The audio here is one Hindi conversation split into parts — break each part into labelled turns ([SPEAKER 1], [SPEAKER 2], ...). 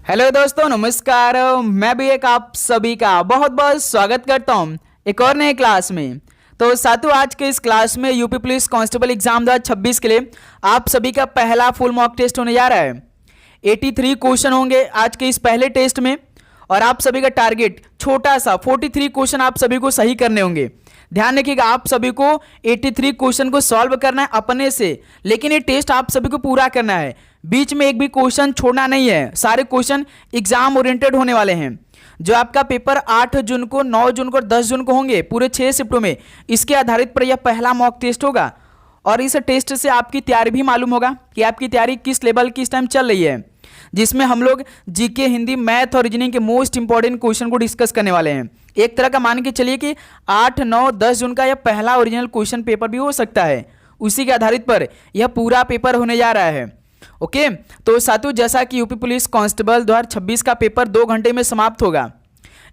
[SPEAKER 1] हेलो दोस्तों, नमस्कार। मैं भी एक आप सभी का बहुत बहुत स्वागत करता हूं एक और नए क्लास में। तो साथियों, आज के इस क्लास में यूपी पुलिस कांस्टेबल एग्जाम 2026 के लिए आप सभी का पहला फुल मॉक टेस्ट होने जा रहा है। 83 क्वेश्चन होंगे आज के इस पहले टेस्ट में और आप सभी का टारगेट छोटा सा 43 क्वेश्चन आप सभी को सही करने होंगे। ध्यान रखिएगा, आप सभी को 83 क्वेश्चन को सॉल्व करना है अपने से, लेकिन ये टेस्ट आप सभी को पूरा करना है। बीच में एक भी क्वेश्चन छोड़ना नहीं है। सारे क्वेश्चन एग्जाम ओरिएंटेड होने वाले हैं। जो आपका पेपर 8 जून को, 9 जून को और 10 जून को होंगे, पूरे 6 शिफ्टों में, इसके आधारित पर यह पहला मॉक टेस्ट होगा। और इस टेस्ट से आपकी तैयारी भी मालूम होगा कि आपकी तैयारी किस लेवल की इस टाइम चल रही है, जिसमें हम लोग जीके, हिंदी, मैथ और रीजनिंग के मोस्ट इंपॉर्टेंट क्वेश्चन को डिस्कस करने वाले हैं। एक तरह का मान के चलिए कि 8, 9, 10 जून का यह पहला ओरिजिनल क्वेश्चन पेपर भी हो सकता है। उसी के आधारित पर यह पूरा पेपर होने जा रहा है। ओके, तो साथियों, जैसा कि यूपी पुलिस कांस्टेबल 2026 का पेपर 2 घंटे में समाप्त होगा,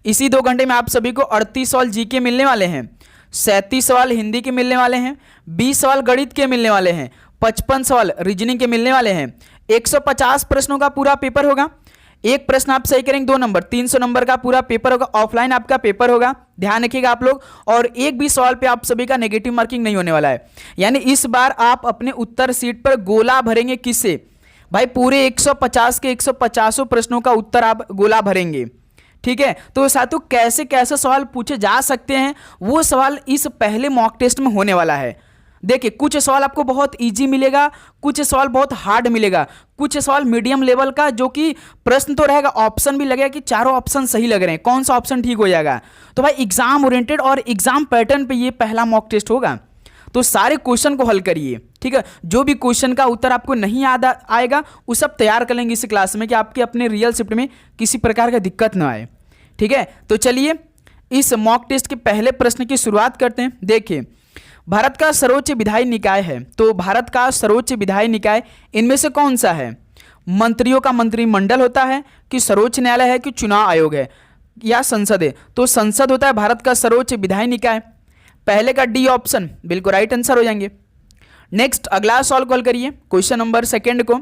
[SPEAKER 1] इसी 2 घंटे में आप सभी को 38 सवाल जीके मिलने वाले हैं, 37 सवाल हिंदी के मिलने वाले हैं, 20 सवाल गणित के मिलने वाले हैं, 55 सवाल रीजनिंग के मिलने वाले हैं। 150 प्रश्नों का पूरा पेपर होगा। एक प्रश्न आप सही करेंगे 2 नंबर, 300 नंबर का पूरा पेपर होगा। ऑफलाइन आपका पेपर होगा, ध्यान रखिएगा आप लोग। और एक भी सवाल पे आप सभी का नेगेटिव मार्किंग नहीं होने वाला है। यानी इस बार आप अपने उत्तर सीट पर गोला भरेंगे। किससे भाई? पूरे 150 के 150 प्रश्नों का उत्तर आप गोला भरेंगे। ठीक है, तो साथियों, कैसे कैसे सवाल पूछे जा सकते हैं वो सवाल इस पहले मॉक टेस्ट में होने वाला है। देखिए, कुछ सवाल आपको बहुत इजी मिलेगा, कुछ सवाल बहुत हार्ड मिलेगा, कुछ सवाल मीडियम लेवल का, जो कि प्रश्न तो रहेगा, ऑप्शन भी लगेगा कि चारों ऑप्शन सही लग रहे हैं, कौन सा ऑप्शन ठीक हो जाएगा। तो भाई एग्जाम ओरिएंटेड और एग्जाम पैटर्न पे ये पहला मॉक टेस्ट होगा। तो सारे क्वेश्चन को हल करिए। ठीक है, जो भी क्वेश्चन का उत्तर आपको नहीं याद आएगा वो सब तैयार कर लेंगे इस क्लास में, कि आपके अपने रियल शिफ्ट में किसी प्रकार का दिक्कत ना आए। ठीक है, तो चलिए इस मॉक टेस्ट के पहले प्रश्न की शुरुआत करते हैं। देखिए, भारत का सर्वोच्च विधायी निकाय है, तो भारत का सर्वोच्च विधायी निकाय इनमें से कौन सा है? मंत्रियों का मंत्रिमंडल होता है, कि सर्वोच्च न्यायालय है, कि चुनाव आयोग है, या संसद है? तो संसद होता है भारत का सर्वोच्च विधायी निकाय। पहले का डी ऑप्शन बिल्कुल राइट आंसर हो जाएंगे। नेक्स्ट अगला सवाल कॉल करिए, क्वेश्चन नंबर 2 को।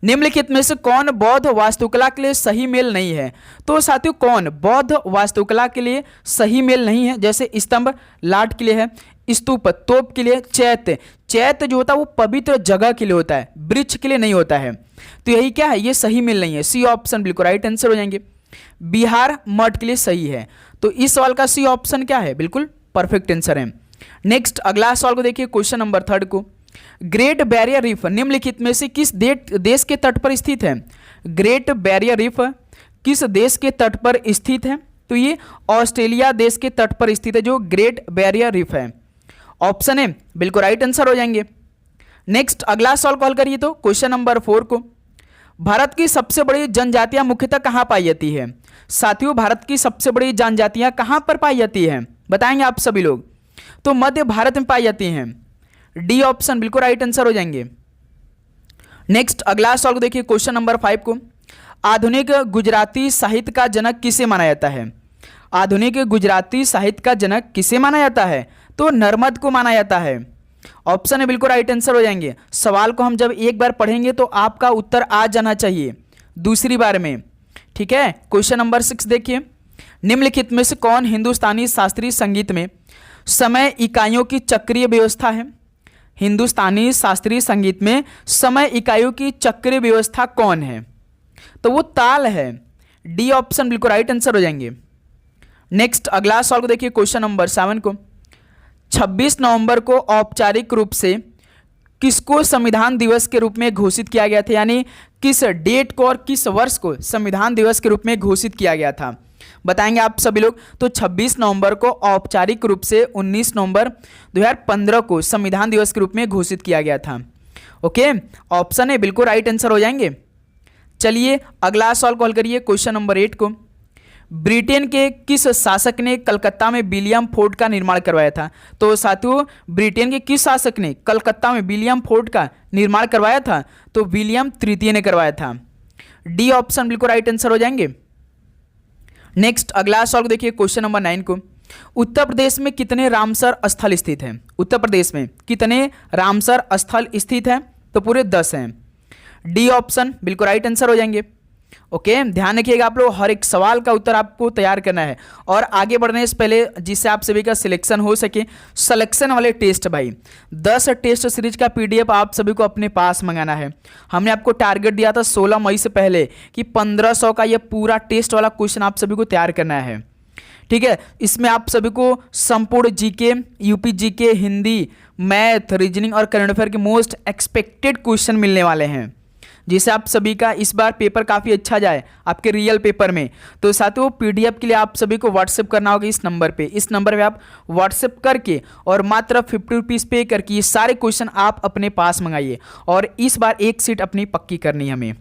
[SPEAKER 1] निम्नलिखित में से कौन बौद्ध वास्तुकला के लिए सही मेल नहीं है? तो साथियों, कौन बौद्ध वास्तुकला के लिए सही मेल नहीं है? जैसे स्तंभ लाट के लिए है, स्तूप तोप के लिए, चैत्य जो होता है वो पवित्र जगह के लिए होता है, वृक्ष के लिए नहीं होता है। तो यही क्या है? ये सही मेल नहीं है। सी ऑप्शन बिल्कुल राइट आंसर हो जाएंगे। बिहार मठ के लिए सही है। तो इस सवाल का सी ऑप्शन क्या है? बिल्कुल परफेक्ट आंसर है। नेक्स्ट अगला सवाल को देखिए, क्वेश्चन नंबर 3 को। ग्रेट बैरियर रीफ निम्नलिखित में से किस देश के तट पर स्थित है? ग्रेट बैरियर रीफ किस देश के तट पर स्थित है? तो ये ऑस्ट्रेलिया देश के तट पर स्थित है, जो ग्रेट बैरियर रीफ है। ऑप्शन है बिल्कुल राइट आंसर हो जाएंगे। नेक्स्ट अगला सवाल कॉल करिए, तो क्वेश्चन नंबर 4 को। भारत की सबसे बड़ी जनजातियां मुख्यतः कहां पाई जाती है? साथियों, भारत की सबसे बड़ी जनजातियां कहां पर पाई जाती है? बताएंगे आप सभी लोग। तो मध्य भारत में पाई जाती हैं। डी ऑप्शन बिल्कुल राइट आंसर हो जाएंगे। नेक्स्ट अगला सवाल को देखिए, क्वेश्चन नंबर 5 को। आधुनिक गुजराती साहित्य का जनक किसे माना जाता है? आधुनिक गुजराती साहित्य का जनक किसे माना जाता है? तो नर्मद को माना जाता है। ऑप्शन है बिल्कुल राइट आंसर हो जाएंगे। सवाल को हम जब एक बार पढ़ेंगे तो आपका उत्तर आ जाना चाहिए दूसरी बार में। ठीक है, क्वेश्चन नंबर 6 देखिए। निम्नलिखित में से कौन हिंदुस्तानी शास्त्रीय संगीत में समय इकाइयों की चक्रीय व्यवस्था है? हिंदुस्तानी शास्त्रीय संगीत में समय इकाइयों की चक्रीय व्यवस्था कौन है? तो वो ताल है। डी ऑप्शन बिल्कुल राइट आंसर हो जाएंगे। नेक्स्ट अगला सवाल को देखिए, क्वेश्चन नंबर 7 को। 26 नवंबर को औपचारिक रूप से किसको संविधान दिवस के रूप में घोषित किया गया था? यानी किस डेट को और किस वर्ष को संविधान दिवस के रूप में घोषित किया गया था? बताएंगे आप सभी लोग। तो 26 नवंबर को औपचारिक रूप से 19 नवंबर 2015 को संविधान दिवस के रूप में घोषित किया गया था। ओके, ऑप्शन है बिल्कुल राइट आंसर हो जाएंगे। चलिए अगला सवाल कॉल करिए, क्वेश्चन नंबर 8 को। ब्रिटेन के किस शासक ने कलकत्ता में विलियम फोर्ट का निर्माण करवाया था? तो साथियों, ब्रिटेन के किस शासक ने कलकत्ता में विलियम फोर्ट का निर्माण करवाया था? तो विलियम तृतीय ने करवाया था। डी ऑप्शन बिल्कुल राइट आंसर हो जाएंगे। नेक्स्ट अगला सवाल देखिए, क्वेश्चन नंबर 9 को। उत्तर प्रदेश में कितने रामसर स्थल स्थित हैं? उत्तर प्रदेश में कितने रामसर स्थल स्थित हैं? तो पूरे 10 हैं। डी ऑप्शन बिल्कुल राइट आंसर हो जाएंगे। ओके, ध्यान रखिएगा आप लोग, हर एक सवाल का उत्तर आपको तैयार करना है। और आगे बढ़ने से पहले जिससे आप सभी का सिलेक्शन हो सके, सिलेक्शन वाले टेस्ट भाई 10 टेस्ट सीरीज का पीडीएफ आप सभी को अपने पास मंगाना है। हमने आपको टारगेट दिया था 16 मई से पहले कि 1500 का यह पूरा टेस्ट वाला क्वेश्चन आप सभी को तैयार करना है। ठीक है, इसमें आप सभी को संपूर्ण GK, UP GK, Hindi, math, reasoning और करंट अफेयर के मोस्ट एक्सपेक्टेड क्वेश्चन मिलने वाले हैं, जिससे आप सभी का इस बार पेपर काफ़ी अच्छा जाए आपके रियल पेपर में। तो साथियों, पीडीएफ के लिए आप सभी को व्हाट्सएप करना होगा इस नंबर पे आप व्हाट्सएप करके और मात्र 50 रुपीज़ पे करके ये सारे क्वेश्चन आप अपने पास मंगाइए और इस बार एक सीट अपनी पक्की करनी है हमें।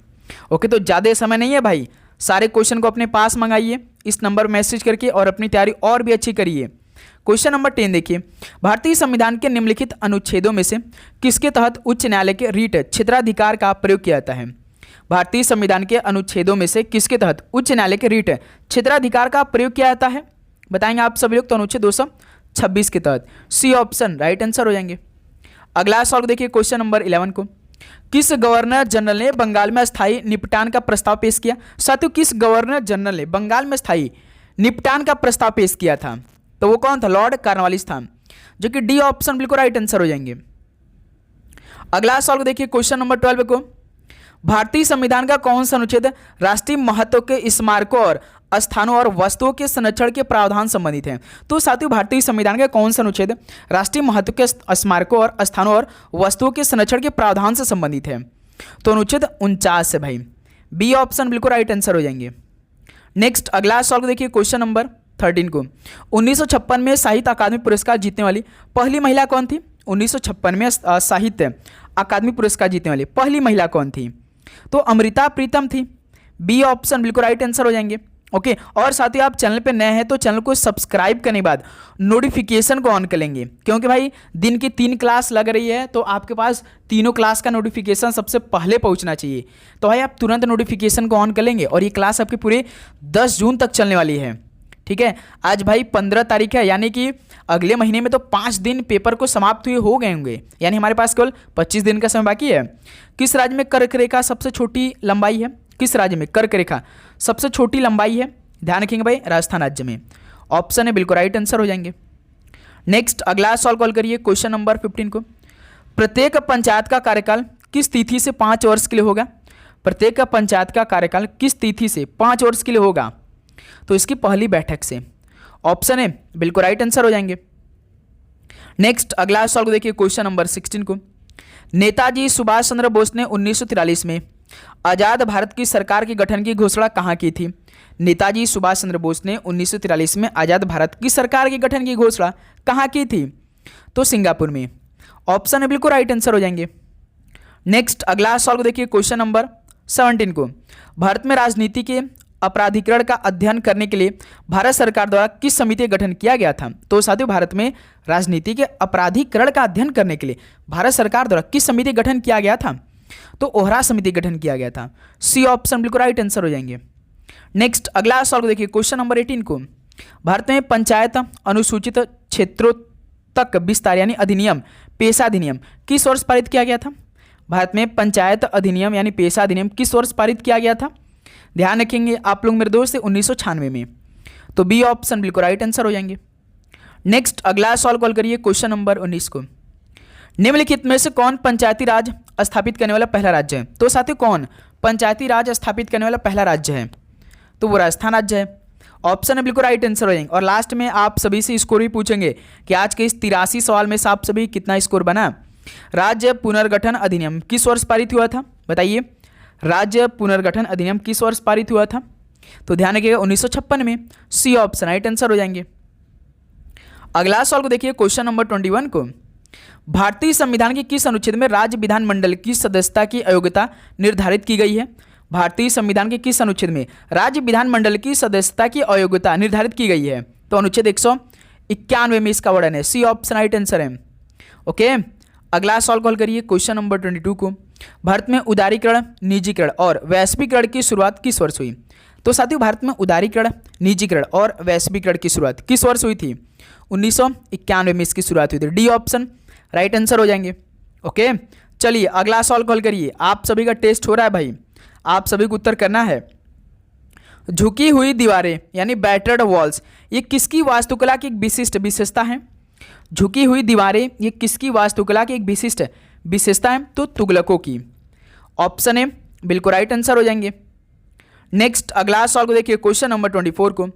[SPEAKER 1] ओके, तो ज़्यादा समय नहीं है भाई, सारे क्वेश्चन को अपने पास मंगाइए इस नंबर मैसेज करके और अपनी तैयारी और भी अच्छी करिए। क्वेश्चन नंबर 10 देखिए, भारतीय संविधान के निम्नलिखित अनुच्छेदों में से किसके तहत उच्च न्यायालय के रीट क्षेत्राधिकार का प्रयोग किया जाता है? भारतीय संविधान के अनुच्छेदों में से किसके तहत उच्च न्यायालय के रीट क्षेत्राधिकार का प्रयोग किया जाता है? बताएंगे आप सभी लोग। तो अनुच्छेद 226 के तहत सी ऑप्शन राइट आंसर हो जाएंगे। अगला सवाल देखिए, क्वेश्चन नंबर 11 को, किस गवर्नर जनरल ने बंगाल में स्थायी निपटान का प्रस्ताव पेश किया? साथियों, किस गवर्नर जनरल ने बंगाल में स्थायी निपटान का प्रस्ताव पेश किया था? तो वो कौन था? लॉर्ड कॉर्नवालिस था, जो कि डी ऑप्शन बिल्कुल राइट आंसर हो जाएंगे। अगला सवाल देखिए, क्वेश्चन नंबर 12 को, भारतीय संविधान का कौन सा अनुच्छेद राष्ट्रीय महत्व के स्मारकों और स्थानों और वस्तुओं के संरक्षण के प्रावधान संबंधित है? तो साथियों, भारतीय संविधान का कौन सा अनुच्छेद राष्ट्रीय महत्व के स्मारकों और स्थानों और वस्तुओं के संरक्षण के प्रावधान से संबंधित है? तो अनुच्छेद 49 है भाई, बी ऑप्शन बिल्कुल राइट आंसर हो जाएंगे। नेक्स्ट अगला सवाल देखिए, क्वेश्चन नंबर 13 को, 1956 में साहित्य अकादमी पुरस्कार जीतने वाली पहली महिला कौन थी? 1956 में साहित्य अकादमी पुरस्कार जीतने वाली पहली महिला कौन थी? तो अमृता प्रीतम थी, बी ऑप्शन बिल्कुल राइट आंसर हो जाएंगे। ओके, और साथ ही आप चैनल पे नए हैं तो चैनल को सब्सक्राइब करने के बाद नोटिफिकेशन को ऑन कर लेंगे, क्योंकि भाई दिन की 3 क्लास लग रही है तो आपके पास तीनों क्लास का नोटिफिकेशन सबसे पहले पहुंचना चाहिए। तो भाई आप तुरंत नोटिफिकेशन को ऑन कर लेंगे और ये क्लास आपकी पूरे 10 जून तक चलने वाली है। ठीक है, आज भाई 15 तारीख है, यानी कि अगले महीने में तो 5 दिन पेपर को समाप्त हुए हो गए होंगे, यानी हमारे पास केवल 25 दिन का समय बाकी है। किस राज्य में कर्क रेखा सबसे छोटी लंबाई है? किस राज्य में कर्क रेखा सबसे छोटी लंबाई है? ध्यान रखेंगे भाई, राजस्थान राज्य में। ऑप्शन है बिल्कुल राइट आंसर हो जाएंगे। नेक्स्ट अगला सवाल कॉल करिए, क्वेश्चन नंबर 15 को, प्रत्येक पंचायत का कार्यकाल किस तिथि से 5 वर्ष के लिए होगा? प्रत्येक पंचायत का कार्यकाल किस तिथि से 5 वर्ष के लिए होगा? तो इसकी पहली बैठक से। ऑप्शन है बिल्कुल राइट आंसर हो जाएंगे। नेक्स्ट अगला सवाल को देखिए, क्वेश्चन नंबर 16 को, नेताजी सुभाष चंद्र बोस ने 1943 में आजाद भारत की सरकार के गठन की घोषणा कहाँ की थी? नेताजी सुभाष चंद्र बोस ने 1943 में आजाद भारत की सरकार के गठन की घोषणा कहाँ की थी? तो सिंगापुर में। ऑप्शन है बिल्कुल राइट आंसर हो जाएंगे। नेक्स्ट अगला सवाल को देखिए, क्वेश्चन नंबर 17 को, भारत में राजनीति के अपराधीकरण का अध्ययन करने के लिए भारत सरकार द्वारा किस समिति का गठन किया गया था? तो साथियों, भारत में राजनीति के अपराधीकरण का अध्ययन करने के लिए भारत सरकार द्वारा किस समिति का गठन किया गया था? तो ओहरा समिति का गठन किया गया था, सी ऑप्शन बिल्कुल राइट आंसर हो जाएंगे। नेक्स्ट अगला सवाल को देखिए, क्वेश्चन नंबर 18 को, भारत में पंचायत अनुसूचित क्षेत्रों तक विस्तार यानी अधिनियम, पेशा अधिनियम किस वर्ष पारित किया गया था? भारत में पंचायत अधिनियम यानी पेशा अधिनियम किस वर्ष पारित किया गया था? ध्यान रखेंगे आप लोग मेरे दोस्त से 1996 में। तो बी ऑप्शन बिल्कुल राइट आंसर हो जाएंगे। नेक्स्ट अगला सवाल कॉल करिए, क्वेश्चन नंबर 19 को, निम्नलिखित में से कौन पंचायती राज स्थापित करने वाला पहला राज्य है? तो साथियों, कौन पंचायती राज स्थापित करने वाला पहला राज्य है? तो वो राजस्थान राज्य है। ऑप्शन है बिल्कुल राइट आंसर हो जाएंगे। और लास्ट में आप सभी से स्कोर भी पूछेंगे कि आज के इस 83 सवाल में से आप सभी कितना स्कोर बना। राज्य पुनर्गठन अधिनियम किस वर्ष पारित हुआ था? बताइए, राज्य पुनर्गठन अधिनियम किस वर्ष पारित हुआ था? तो ध्यान रखिएगा 1956 में, सी ऑप्शन राइट आंसर हो जाएंगे। अगला सवाल को देखिए, क्वेश्चन नंबर 21 को, भारतीय संविधान के किस अनुच्छेद में राज्य विधानमंडल की सदस्यता की अयोग्यता निर्धारित की गई है? भारतीय संविधान के किस अनुच्छेद में राज्य विधानमंडल की सदस्यता की अयोग्यता निर्धारित की गई है? तो अनुच्छेद 191 में इसका वर्णन है, सी ऑप्शन राइट आंसर है। ओके, अगला सवाल कॉल करिए, क्वेश्चन नंबर 22 को, भारत में उदारीकरण, निजीकरण और वैश्वीकरण की शुरुआत किस वर्ष हुई? तो साथियों, भारत में उदारीकरण, निजीकरण और वैश्वीकरण की शुरुआत किस वर्ष हुई थी? 1991 में इसकी शुरुआत हुई थी, डी ऑप्शन राइट आंसर हो जाएंगे। ओके, चलिए अगला सवाल कॉल करिए। आप सभी का टेस्ट हो रहा है भाई, आप सभी को उत्तर करना है। झुकी हुई दीवारें यानी बैटर्ड वॉल्स, ये किसकी वास्तुकला की एक विशिष्ट विशेषता है? झुकी हुई दीवारें ये किसकी वास्तुकला की एक विशिष्ट विशेषता है? तो तुगलकों की। ऑप्शन ए बिल्कुल राइट आंसर हो जाएंगे। नेक्स्ट अगला सवाल को देखिए, क्वेश्चन नंबर 24 को,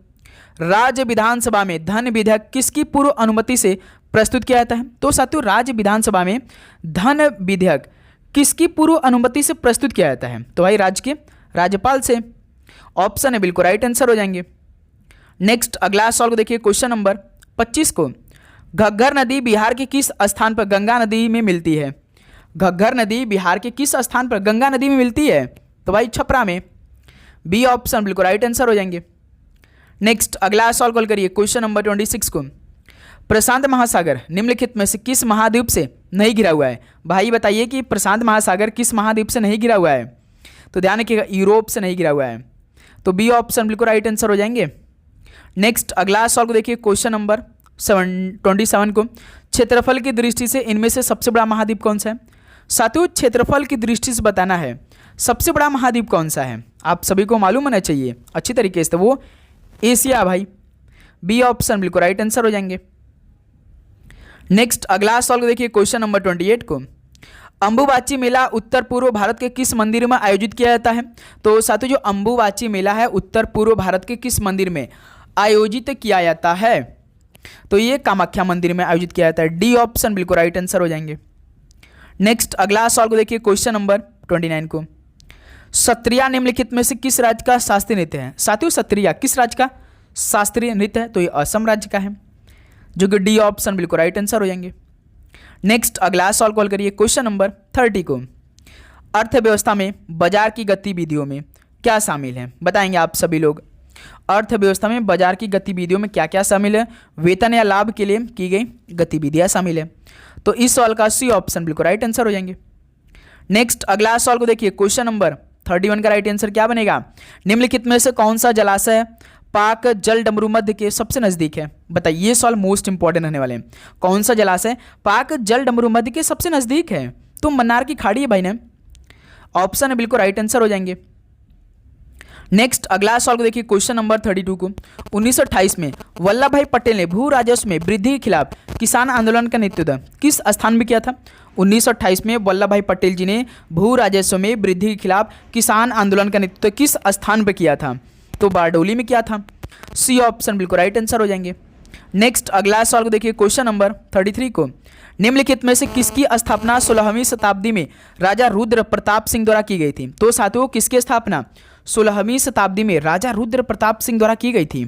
[SPEAKER 1] राज्य विधानसभा में धन विधेयक किसकी पूर्व अनुमति से प्रस्तुत किया जाता है? तो साथियों राज्य विधानसभा में धन विधेयक किसकी पूर्व अनुमति से प्रस्तुत किया जाता है? तो भाई राज्य के राज्यपाल से। ऑप्शन है बिल्कुल राइट आंसर हो जाएंगे। नेक्स्ट अगला सवाल को देखिए, क्वेश्चन नंबर 25 को, घग्गर नदी बिहार के किस स्थान पर गंगा नदी में मिलती है? घग्गर नदी बिहार के किस स्थान पर गंगा नदी में मिलती है? तो भाई छपरा में। बी ऑप्शन बिल्कुल राइट आंसर हो जाएंगे। नेक्स्ट अगला सवाल कॉल करिए, क्वेश्चन नंबर 26 को, प्रशांत महासागर निम्नलिखित में से किस महाद्वीप से नहीं घिरा हुआ है? भाई बताइए कि प्रशांत महासागर किस महाद्वीप से नहीं घिरा हुआ है? तो ध्यान रखिएगा यूरोप से नहीं घिरा हुआ है। तो बी ऑप्शन बिल्कुल राइट आंसर हो जाएंगे। नेक्स्ट अगला सवाल को देखिए, क्वेश्चन नंबर 27 को, क्षेत्रफल की दृष्टि से इनमें से सबसे बड़ा महाद्वीप कौन सा है? साथियों क्षेत्रफल की दृष्टि से बताना है सबसे बड़ा महाद्वीप कौन सा है, आप सभी को मालूम होना चाहिए अच्छी तरीके से, तो वो एशिया भाई। बी ऑप्शन बिल्कुल राइट आंसर हो जाएंगे। नेक्स्ट अगला सवाल को देखिए, क्वेश्चन नंबर 28 को, अंबुबाची मेला उत्तर पूर्व भारत के किस मंदिर में आयोजित किया जाता है? तो साथियों जो अंबुबाची मेला है उत्तर पूर्व भारत के किस मंदिर में आयोजित किया जाता है? तो ये कामाख्या मंदिर में आयोजित किया जाता है। डी ऑप्शन बिल्कुल राइट आंसर हो जाएंगे। नेक्स्ट अगला सवाल को देखिए, क्वेश्चन नंबर 29 को, सत्रिया निम्नलिखित में से किस राज्य का शास्त्रीय नृत्य है? साथियों सत्रिया किस राज्य का शास्त्रीय नृत्य है? तो ये असम राज्य का है, जो कि डी ऑप्शन बिल्कुल राइट आंसर हो जाएंगे। नेक्स्ट अगला सवाल कॉल करिए, क्वेश्चन नंबर 30 को, अर्थव्यवस्था में बाजार की गतिविधियों में क्या शामिल है? बताएंगे आप सभी लोग। अर्थव्यवस्था में बाजार की गतिविधियों में क्या क्या शामिल है? वेतन या लाभ के लिए की गई गतिविधियां शामिल है। तो इस सवाल का सी ऑप्शन बिल्कुल राइट आंसर हो जाएंगे। नेक्स्ट अगला सवाल को देखिए, क्वेश्चन नंबर 31 का राइट आंसर क्या बनेगा? निम्नलिखित में से कौन सा जलाशय पाक जल डमरू मध्य के सबसे नजदीक है? बताइए, ये सवाल मोस्ट इंपॉर्टेंट रहने वाले हैं। कौन सा जलाशय पाक जल डमरू मध्य के सबसे नजदीक है? तो मन्नार की खाड़ी है भाई ने। ऑप्शन है बिल्कुल राइट आंसर हो जाएंगे। नेक्स्ट अगला सवाल को देखिए, क्वेश्चन नंबर 32 को, 1928 में वल्लभ भाई पटेल ने भू राजस्व में वृद्धि के खिलाफ किसान आंदोलन का नेतृत्व किस स्थान में किया था? 1928 में वल्लभ भाई पटेल जी ने भू राजस्व में वृद्धि के खिलाफ किसान आंदोलन का नेतृत्व किस स्थान पर किया था? तो बारडोली में किया था। सी ऑप्शन बिल्कुल राइट आंसर हो जाएंगे। नेक्स्ट अगला सवाल को देखिए, क्वेश्चन नंबर 33 को, निम्नलिखित में से किसकी स्थापना 16वीं शताब्दी में राजा रुद्र प्रताप सिंह द्वारा की गई थी? तो साथियों किसकी स्थापना 16वीं शताब्दी में राजा रुद्र प्रताप सिंह द्वारा की गई थी?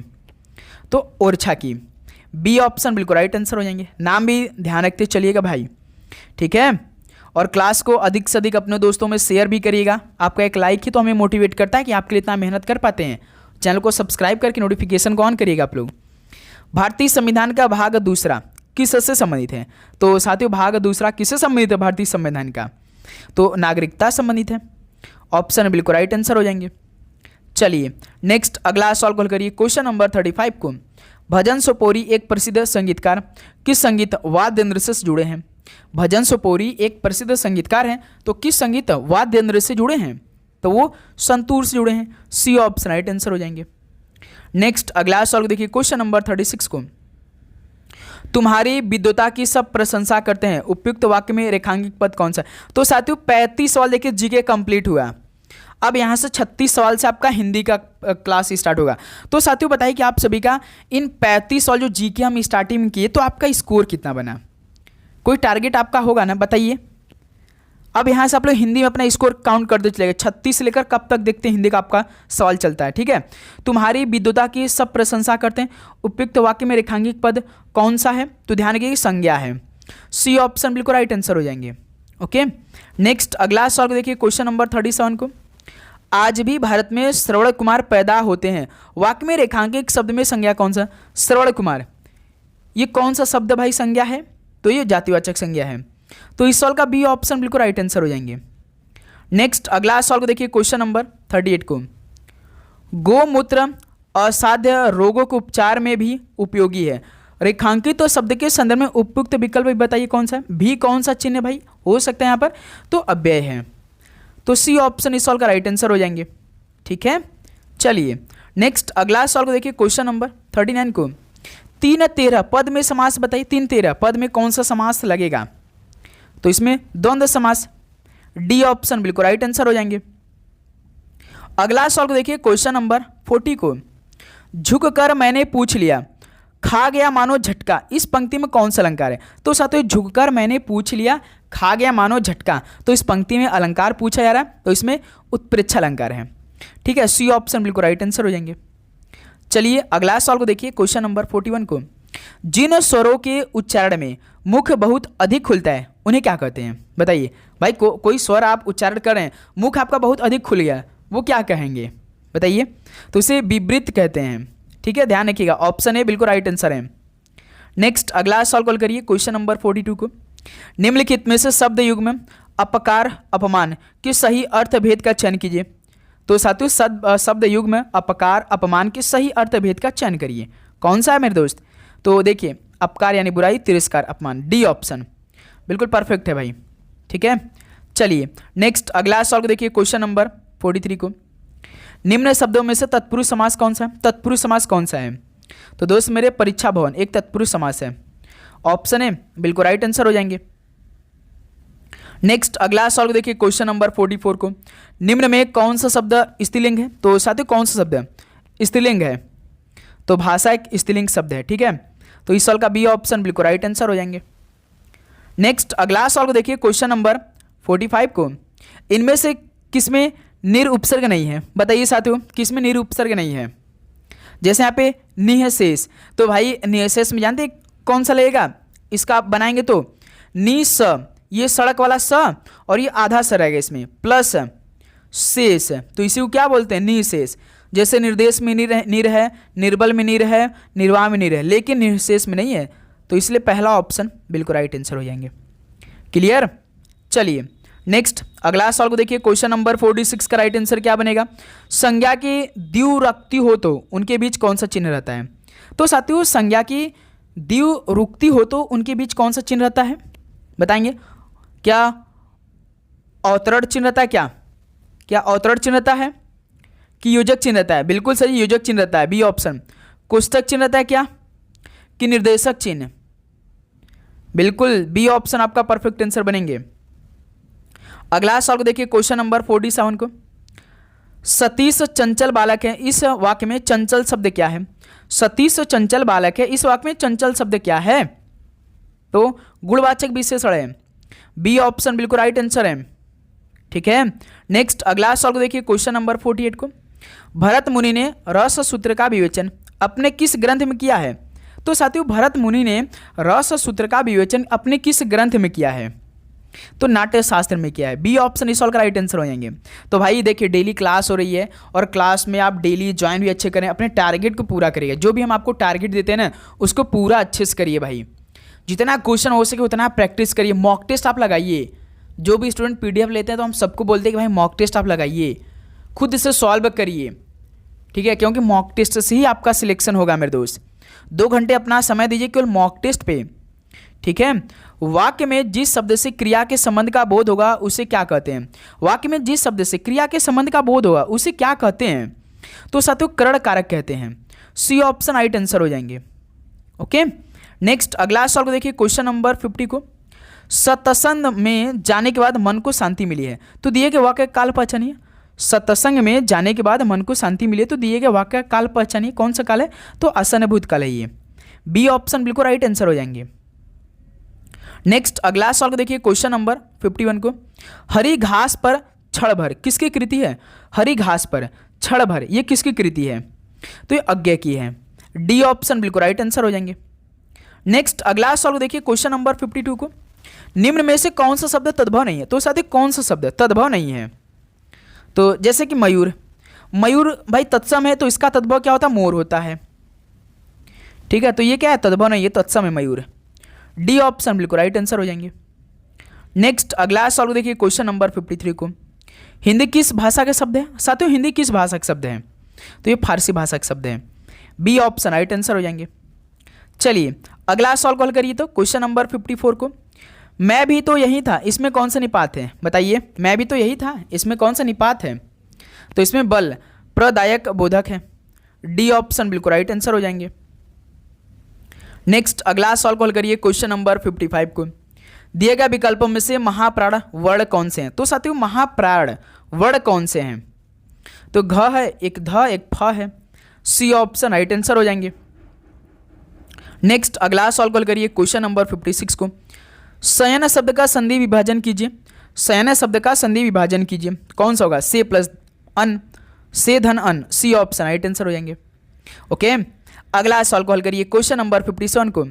[SPEAKER 1] तो ओरछा की। बी ऑप्शन बिल्कुल राइट आंसर हो जाएंगे। नाम भी ध्यान रखते चलिएगा भाई, ठीक है। और क्लास को अधिक से अधिक अपने दोस्तों में शेयर भी करिएगा। आपका एक लाइक ही तो हमें मोटिवेट करता है कि आपके लिए इतना मेहनत कर पाते हैं। चैनल को सब्सक्राइब करके नोटिफिकेशन को ऑन करिएगा आप लोग। भारतीय संविधान का भाग दूसरा किससे संबंधित है? तो साथियों भाग दूसरा किससे संबंधित है भारतीय संविधान का? तो नागरिकता संबंधित है। ऑप्शन बिल्कुल राइट आंसर हो जाएंगे। चलिए नेक्स्ट अगला सवाल कॉल करिए, क्वेश्चन नंबर 35 को, भजन सोपोरी एक प्रसिद्ध संगीतकार किस संगीत वाद्य यंत्र से जुड़े हैं? भजन सोपोरी एक प्रसिद्ध संगीतकार हैं, तो किस संगीत वाद्य यंत्र से जुड़े हैं? तो वो संतूर से जुड़े हैं। सी ऑप्शन राइट आंसर हो जाएंगे। नेक्स्ट अगला सवाल देखिए, क्वेश्चन नंबर 36 को, तुम्हारी विद्वता की सब प्रशंसा करते हैं, उपयुक्त वाक्य में रेखांकित पद कौन सा? तो साथियों 35 सवाल देखिए जीके कंप्लीट हुआ। अब यहाँ से 36 सवाल से आपका हिंदी का क्लास स्टार्ट होगा। तो साथियों बताइए कि आप सभी का इन 35 सवाल जो जीके हम स्टार्टिंग में किए, तो आपका स्कोर कितना बना? कोई टारगेट आपका होगा ना, बताइए। अब यहाँ से आप लोग हिंदी में अपना स्कोर काउंट कर दो चलेगा। 36 से लेकर कब तक देखते हैं हिंदी का आपका सवाल चलता है, ठीक है। तुम्हारी विद्वता की सब प्रशंसा करते हैं, उपयुक्त वाक्य में रेखांकित पद कौन सा है? तो ध्यान रखिए संज्ञा है। सी ऑप्शन बिल्कुल राइट आंसर हो जाएंगे। ओके नेक्स्ट अगला सवाल को देखिए, क्वेश्चन नंबर 37 को, आज भी भारत में श्रवण कुमार पैदा होते हैं, वाक्य में रेखांकित शब्द में संज्ञा कौन सा? श्रवण कुमार, ये कौन सा शब्द भाई संज्ञा है? तो ये जातिवाचक संज्ञा है। तो इस सवाल का बी ऑप्शन बिल्कुल राइट आंसर हो जाएंगे। नेक्स्ट अगला सवाल को देखिए, क्वेश्चन नंबर 38 को, गोमूत्र असाध्य रोगों के उपचार में भी उपयोगी है, रेखांकित तो शब्द के संदर्भ में उपयुक्त विकल्प बताइए कौन सा है? भी कौन सा चिन्ह भाई हो सकता है यहाँ पर? तो अव्यय है। तो सी ऑप्शन इस सवाल का राइट आंसर हो जाएंगे, ठीक है। चलिए नेक्स्ट अगला सवाल को देखिए, क्वेश्चन नंबर 39 को, 3-13 पद में समास बताइए। 3-13 पद में कौन सा समास लगेगा? तो इसमें द्वंद्व समास, डी ऑप्शन बिल्कुल राइट आंसर हो जाएंगे। अगला सवाल को देखिए, क्वेश्चन नंबर 40 को, झुक कर मैंने पूछ लिया, खा गया मानो झटका, इस पंक्ति में कौन सा अलंकार है? तो साथियों झुककर मैंने पूछ लिया, खा गया मानो झटका, तो इस पंक्ति में अलंकार पूछा जा रहा है, तो इसमें उत्प्रेक्षा अलंकार है। ठीक है, सी ऑप्शन बिल्कुल राइट आंसर हो जाएंगे। चलिए अगला सवाल को देखिए, क्वेश्चन नंबर 41 को, जिन स्वरों के उच्चारण में मुख बहुत अधिक खुलता है उन्हें क्या कहते हैं? बताइए भाई, कोई स्वर आप उच्चारण कर रहे हैं, मुख आपका बहुत अधिक खुल गया, वो क्या कहेंगे बताइए? तो इसे विवृत कहते हैं। ठीक है, ध्यान रखिएगा, ऑप्शन ए बिल्कुल राइट आंसर है। नेक्स्ट अगला सवाल कॉल करिए, क्वेश्चन नंबर 42 को, निम्नलिखित में से शब्द युग में अपकार अपमान के सही अर्थ भेद का चयन कीजिए। तो साथियों शब्द युग में अपकार अपमान के सही अर्थ भेद का चयन करिए। कौन सा है मेरे दोस्त? तो देखिए, अपकार यानी बुराई, तिरस्कार अपमान, डी ऑप्शन बिल्कुल परफेक्ट है भाई। ठीक है, चलिए नेक्स्ट अगला सवाल को देखिए, क्वेश्चन नंबर 43 को, निम्न शब्दों में से तत्पुरुष समास कौन सा है? तत्पुरुष समास कौन सा है? तो दोस्त मेरे, परीक्षा भवन एक तत्पुरुष समास है, ऑप्शन ए बिल्कुल राइट आंसर हो जाएंगे। नेक्स्ट अगला सवाल को देखिए, क्वेश्चन नंबर 44 को, निम्न में कौन सा शब्द स्त्रीलिंग है? तो साथियों कौन सा शब्द है स्त्रीलिंग है? तो भाषा एक स्त्रीलिंग शब्द है। ठीक है, तो इस सवाल का बी ऑप्शन बिल्कुल राइट आंसर हो जाएंगे। नेक्स्ट अगला सवाल को देखिए, क्वेश्चन नंबर 45 को, इनमें से किसमें निरुपसर्ग नहीं है? बताइए साथियों, किसमें निरुपसर्ग नहीं है? जैसे यहाँ पे निःशेष, तो भाई निःशेष में जानते कौन सा लगेगा? इसका बनाएंगे तो नि स, ये सड़क वाला स और ये आधा स रहेगा इसमें, प्लस शेष, तो इसी को क्या बोलते हैं? निःशेष। जैसे निर्देश में निर है, निर्बल में निर है, निर्वाह में निर है, लेकिन निःशेष में नहीं है, तो इसलिए पहला ऑप्शन बिल्कुल राइट आंसर हो जाएंगे। क्लियर? चलिए नेक्स्ट अगला सवाल को देखिए, क्वेश्चन नंबर 46 का राइट आंसर क्या बनेगा? संज्ञा की द्विरुक्ति हो तो उनके बीच कौन सा चिन्ह रहता है? तो साथियों संज्ञा की द्विरुक्ति हो तो उनके बीच कौन सा चिन्ह रहता है? बताएंगे। क्या अवतरण चिन्ह रहता है? क्या अवतरण चिन्ह रहता है कि योजक चिन्ह रहता है? बिल्कुल सही, योजक चिन्ह रहता है, बी ऑप्शन। कोष्ठक चिन्ह रहता है क्या कि निर्देशक चिन्ह? बिल्कुल बी ऑप्शन आपका परफेक्ट आंसर बनेंगे। अगला सवाल को देखिए, क्वेश्चन नंबर 47 को, सतीश चंचल बालक है, इस वाक्य में चंचल शब्द क्या है? सतीश चंचल बालक है, इस वाक्य में चंचल शब्द क्या है? तो गुणवाचक विशेषण है, बी ऑप्शन बिल्कुल राइट आंसर है। ठीक है, नेक्स्ट अगला सवाल को देखिए, क्वेश्चन नंबर 48 को, भरत मुनि ने रस सूत्र का विवेचन अपने किस ग्रंथ में किया है? तो साथियों भरत मुनि ने रस सूत्र का विवेचन अपने किस ग्रंथ में किया है? तो नाट्य शास्त्र में किया है, बी ऑप्शन इस सवाल का राइट आंसर हो जाएंगे। तो भाई देखिए, डेली क्लास हो रही है और क्लास में आप डेली ज्वाइन भी अच्छे करें, अपने टारगेट को पूरा करिए। जो भी हम आपको टारगेट देते हैं ना, उसको पूरा अच्छे से करिए भाई। जितना क्वेश्चन हो सके उतना प्रैक्टिस करिए। मॉक टेस्ट आप लगाइए। जो भी स्टूडेंट पीडीएफ लेते हैं तो हम सबको बोलते हैं कि भाई मॉक टेस्ट आप लगाइए, खुद इसे सॉल्व करिए। ठीक है, क्योंकि मॉक टेस्ट से ही आपका सिलेक्शन होगा मेरे दोस्त। 2 घंटे अपना समय दीजिए केवल मॉक टेस्ट पे। ठीक है, वाक्य में जिस शब्द से क्रिया के संबंध का बोध होगा उसे क्या कहते हैं? वाक्य में जिस शब्द से क्रिया के संबंध का बोध होगा उसे क्या कहते हैं? तो साथियों करण कारक कहते हैं, सी ऑप्शन राइट आंसर हो जाएंगे। ओके, नेक्स्ट अगला सवाल को देखिए, क्वेश्चन नंबर 50 को, सत्संग में जाने के बाद मन को शांति मिली है, तो दिए गए वाक्य काल पहचानिए। सत्संग में जाने के बाद मन को शांति मिली है, तो दिए गए वाक्य काल पहचानिए। कौन सा काल है? तो आसन भूतकाल है ये, बी ऑप्शन बिल्कुल राइट आंसर हो जाएंगे। नेक्स्ट अगला सवाल को देखिए, क्वेश्चन नंबर 51 को, हरी घास पर क्षण भर किसकी कृति है? हरी घास पर क्षण भर ये किसकी कृति है? तो ये अज्ञे की है, डी ऑप्शन बिल्कुल राइट आंसर हो जाएंगे। नेक्स्ट अगला सवाल को देखिए, क्वेश्चन नंबर 52 को, निम्न में से कौन सा शब्द तद्भव नहीं है? तो साथी कौन सा शब्द तद्भव नहीं है? तो जैसे कि मयूर, मयूर भाई तत्सम है, तो इसका तद्भव क्या होता है? मोर होता है। ठीक है, तो ये क्या है? तद्भव नहीं है, तत्सम है मयूर, डी ऑप्शन बिल्कुल राइट आंसर हो जाएंगे। नेक्स्ट अगला सवाल देखिए, क्वेश्चन नंबर 53 को, हिंदी किस भाषा का शब्द है? साथियों हिंदी किस भाषा का शब्द है? तो ये फारसी भाषा का शब्द है, बी ऑप्शन राइट आंसर हो जाएंगे। चलिए अगला सवाल कॉल करिए, तो क्वेश्चन नंबर 54 को, मैं भी तो यही था, इसमें कौन सा निपात है? बताइए, मैं भी तो यही था, इसमें कौन सा निपात है? तो इसमें बल प्रदायक बोधक है, डी ऑप्शन बिल्कुल राइट आंसर हो जाएंगे। नेक्स्ट अगला सवाल कॉल करिए क्वेश्चन नंबर 55 को। दिए गए विकल्पों में से महाप्राण वर्ण कौन से हैं? तो साथियों महाप्राण वर्ण कौन से हैं? तो घ है, एक ध एक फ है, सी ऑप्शन राइट आंसर हो जाएंगे। नेक्स्ट अगला सवाल कॉल करिए क्वेश्चन नंबर 56 को। शयन शब्द का संधि विभाजन कीजिए। शयन शब्द का संधि विभाजन कीजिए, कौन सा होगा? से प्लस अन, से धन अन, सी ऑप्शन राइट आंसर हो जाएंगे। ओके, अगला सवाल कॉल करिए क्वेश्चन नंबर 57 को।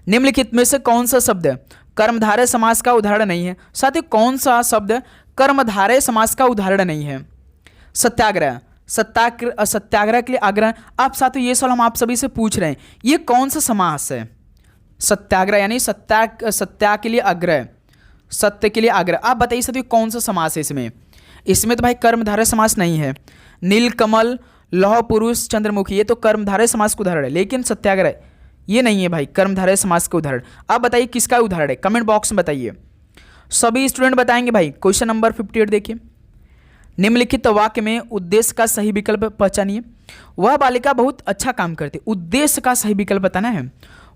[SPEAKER 1] निम्नलिखित में से कौन सा शब्द कर्मधारय समास का उदाहरण नहीं है? साथियों कौन सा शब्द कर्मधारय समास का उदाहरण नहीं है? सत्याग्रह, सत्याग्रह के लिए आग्रह। आप साथियों ये सवाल हम आप सभी से पूछ रहे हैं, ये कौन सा समास है? सत्याग्रह यानी सत्या के लिए आग्रह, सत्य के लिए आग्रह। आप बताइए साथियों कौन सा समास है इसमें? इसमें तो भाई कर्मधारय समास नहीं है। नीलकमल, लौह पुरुष, चंद्रमुखी, ये तो कर्मधारय समास का उदाहरण है, लेकिन सत्याग्रह ये नहीं है भाई कर्मधारय समास का उदाहरण। आप बताइए किसका उदाहरण है? कमेंट बॉक्स में बताइए। सभी स्टूडेंट बताएंगे भाई। क्वेश्चन नंबर 58 देखिए। निम्नलिखित वाक्य में उद्देश्य का सही विकल्प पहचानिए। वह बालिका बहुत अच्छा काम करती है। उद्देश्य का सही विकल्प बताना है।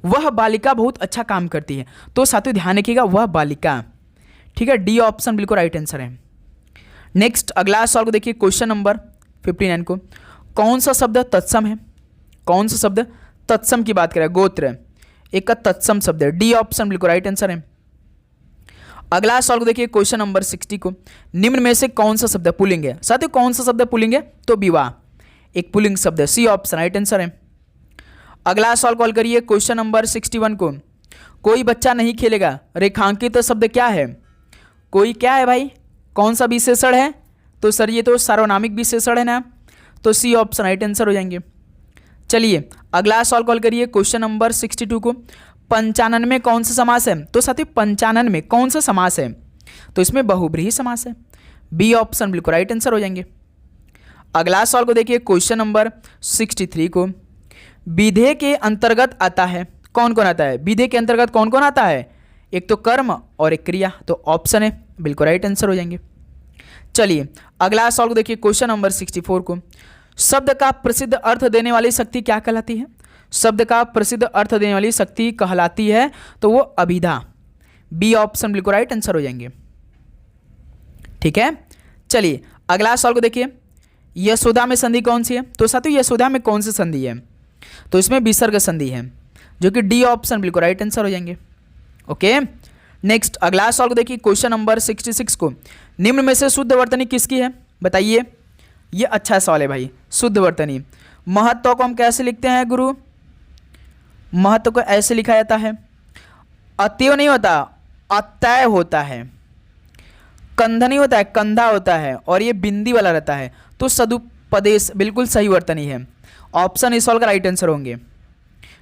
[SPEAKER 1] वह बालिका बहुत अच्छा काम करती है, तो साथियों ध्यान रखिएगा वह बालिका, ठीक है, डी ऑप्शन बिल्कुल राइट आंसर है। नेक्स्ट अगला सवाल को देखिए क्वेश्चन नंबर 59 को। कौन सा शब्द तत्सम है? कौन सा शब्द तत्सम की बात करें? गोत्र एक का तत्सम शब्द है, डी ऑप्शन बिल्कुल राइट आंसर है। अगला सवाल को देखिए क्वेश्चन नंबर 60 को। निम्न में से कौन सा शब्द पुल्लिंग है? साथियों कौन सा शब्द पुल्लिंग है? तो विवाह एक पुल्लिंग शब्द है, सी ऑप्शन राइट आंसर है। अगला सवाल कॉल करिए क्वेश्चन नंबर 61 को। कोई बच्चा नहीं खेलेगा, रेखांकित तो शब्द क्या है? कोई क्या है भाई? कौन सा विशेषण है? तो सर ये तो सार्वनामिक विशेषण है ना, तो सी ऑप्शन राइट आंसर हो जाएंगे। चलिए अगला सवाल कॉल करिए क्वेश्चन नंबर 62 को। 95 में कौन सा समास है? तो साथियों 95 में कौन सा समास है? तो इसमें बहुब्रीहि समास है, बी ऑप्शन बिल्कुल राइट आंसर हो जाएंगे। अगला सवाल को देखिए क्वेश्चन नंबर 63 को। विधेय के अंतर्गत आता है, कौन कौन आता है? विधेय के अंतर्गत कौन कौन आता है? एक तो कर्म और एक क्रिया, तो ऑप्शन है बिल्कुल राइट आंसर हो जाएंगे। चलिए अगला सवाल को देखिए क्वेश्चन नंबर 64 को। शब्द का प्रसिद्ध अर्थ देने वाली शक्ति क्या कहलाती है? शब्द का प्रसिद्ध अर्थ देने वाली शक्ति कहलाती है तो वो अभिधा, बी ऑप्शन बिल्कुल राइट आंसर हो जाएंगे। ठीक है, चलिए अगला सवाल को देखिए। यशोदा में संधि कौन सी है? तो साथियों यशोदा में कौन सी संधि है? तो इसमें विसर्ग संधि है, जो कि डी ऑप्शन बिल्कुल राइट आंसर हो जाएंगे। ओके, नेक्स्ट अगला सवाल को देखिए क्वेश्चन नंबर 66 को। निम्न में से शुद्ध वर्तनी किसकी है? बताइए। ये अच्छा सवाल है भाई। शुद्ध वर्तनी महत्व को हम कैसे लिखते हैं गुरु? महत्व को ऐसे लिखा जाता है, अत्यय नहीं होता, अत्यय होता है। कंधा नहीं होता है, कंधा होता है, और ये बिंदी वाला रहता है, तो सदुपदेश बिल्कुल सही वर्तनी है। ऑप्शन इस सवाल का राइट आंसर होंगे।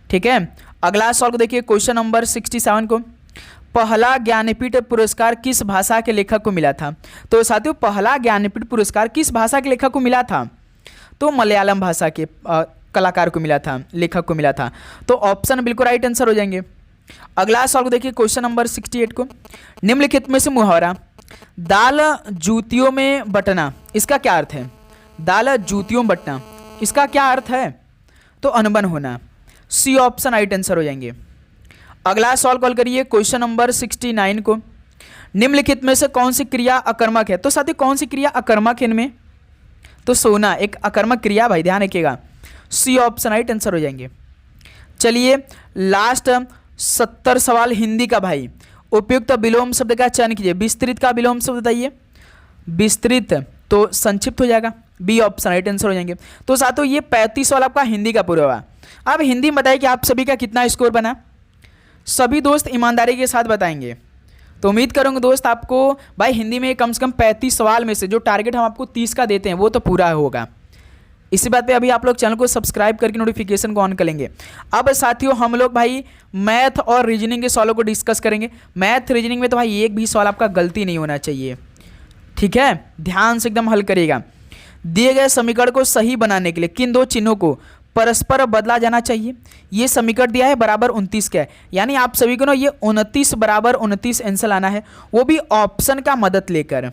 [SPEAKER 1] ठीक है, अगला सवाल को देखिए क्वेश्चन नंबर 67 को। पहला ज्ञानपीठ पुरस्कार किस भाषा के लेखक को मिला था? तो साथियों पहला ज्ञानपीठ पुरस्कार किस भाषा के लेखक को मिला था? तो मलयालम भाषा के कलाकार को मिला था, लेखक को मिला था, तो ऑप्शन बिल्कुल राइट आंसर हो जाएंगे। अगला सवाल को देखिए क्वेश्चन नंबर 68 को। निम्नलिखित में से मुहावरा दाल जूतियों में बटना, इसका क्या अर्थ है? दाल जूतियों में बटना, इसका क्या अर्थ है? तो अनबन होना, सी ऑप्शन राइट आंसर हो जाएंगे। अगला सवाल कॉल करिए क्वेश्चन नंबर 69 को। निम्नलिखित में से कौन सी क्रिया अकर्मक है? तो साथियों कौन सी क्रिया अकर्मक है इनमें? तो सोना एक अकर्मक क्रिया, भाई ध्यान रखिएगा, सी ऑप्शन राइट आंसर हो जाएंगे। चलिए लास्ट 70 सवाल हिंदी का भाई। उपयुक्त विलोम शब्द का चयन कीजिए। विस्तृत का विलोम शब्द बताइए। विस्तृत तो संक्षिप्त हो जाएगा, बी ऑप्शन राइट आंसर हो जाएंगे। तो साथियों ये 35 सवाल आपका हिंदी का पूरा हुआ। अब हिंदी में बताइए कि आप सभी का कितना स्कोर बना? सभी दोस्त ईमानदारी के साथ बताएंगे, तो उम्मीद करूंगा दोस्त आपको भाई हिंदी में कम से कम 35 सवाल में से जो टारगेट हम आपको 30 का देते हैं वो तो पूरा होगा। इसी बात पे अभी आप लोग चैनल को सब्सक्राइब करके नोटिफिकेशन को ऑन कर लेंगे। अब साथियों हम लोग भाई मैथ और रीजनिंग के सवालों को डिस्कस करेंगे। मैथ रीजनिंग में तो भाई एक भी सवाल आपका गलती नहीं होना चाहिए, ठीक है, ध्यान से एकदम हल करिएगा। दिए गए समीकरण को सही बनाने के लिए किन दो चिन्हों को परस्पर बदला जाना चाहिए? ये समीकरण दिया है बराबर 29 का है, यानी आप सभी को ना ये 29 बराबर 29 आंसर लाना है, वो भी ऑप्शन का मदद लेकर।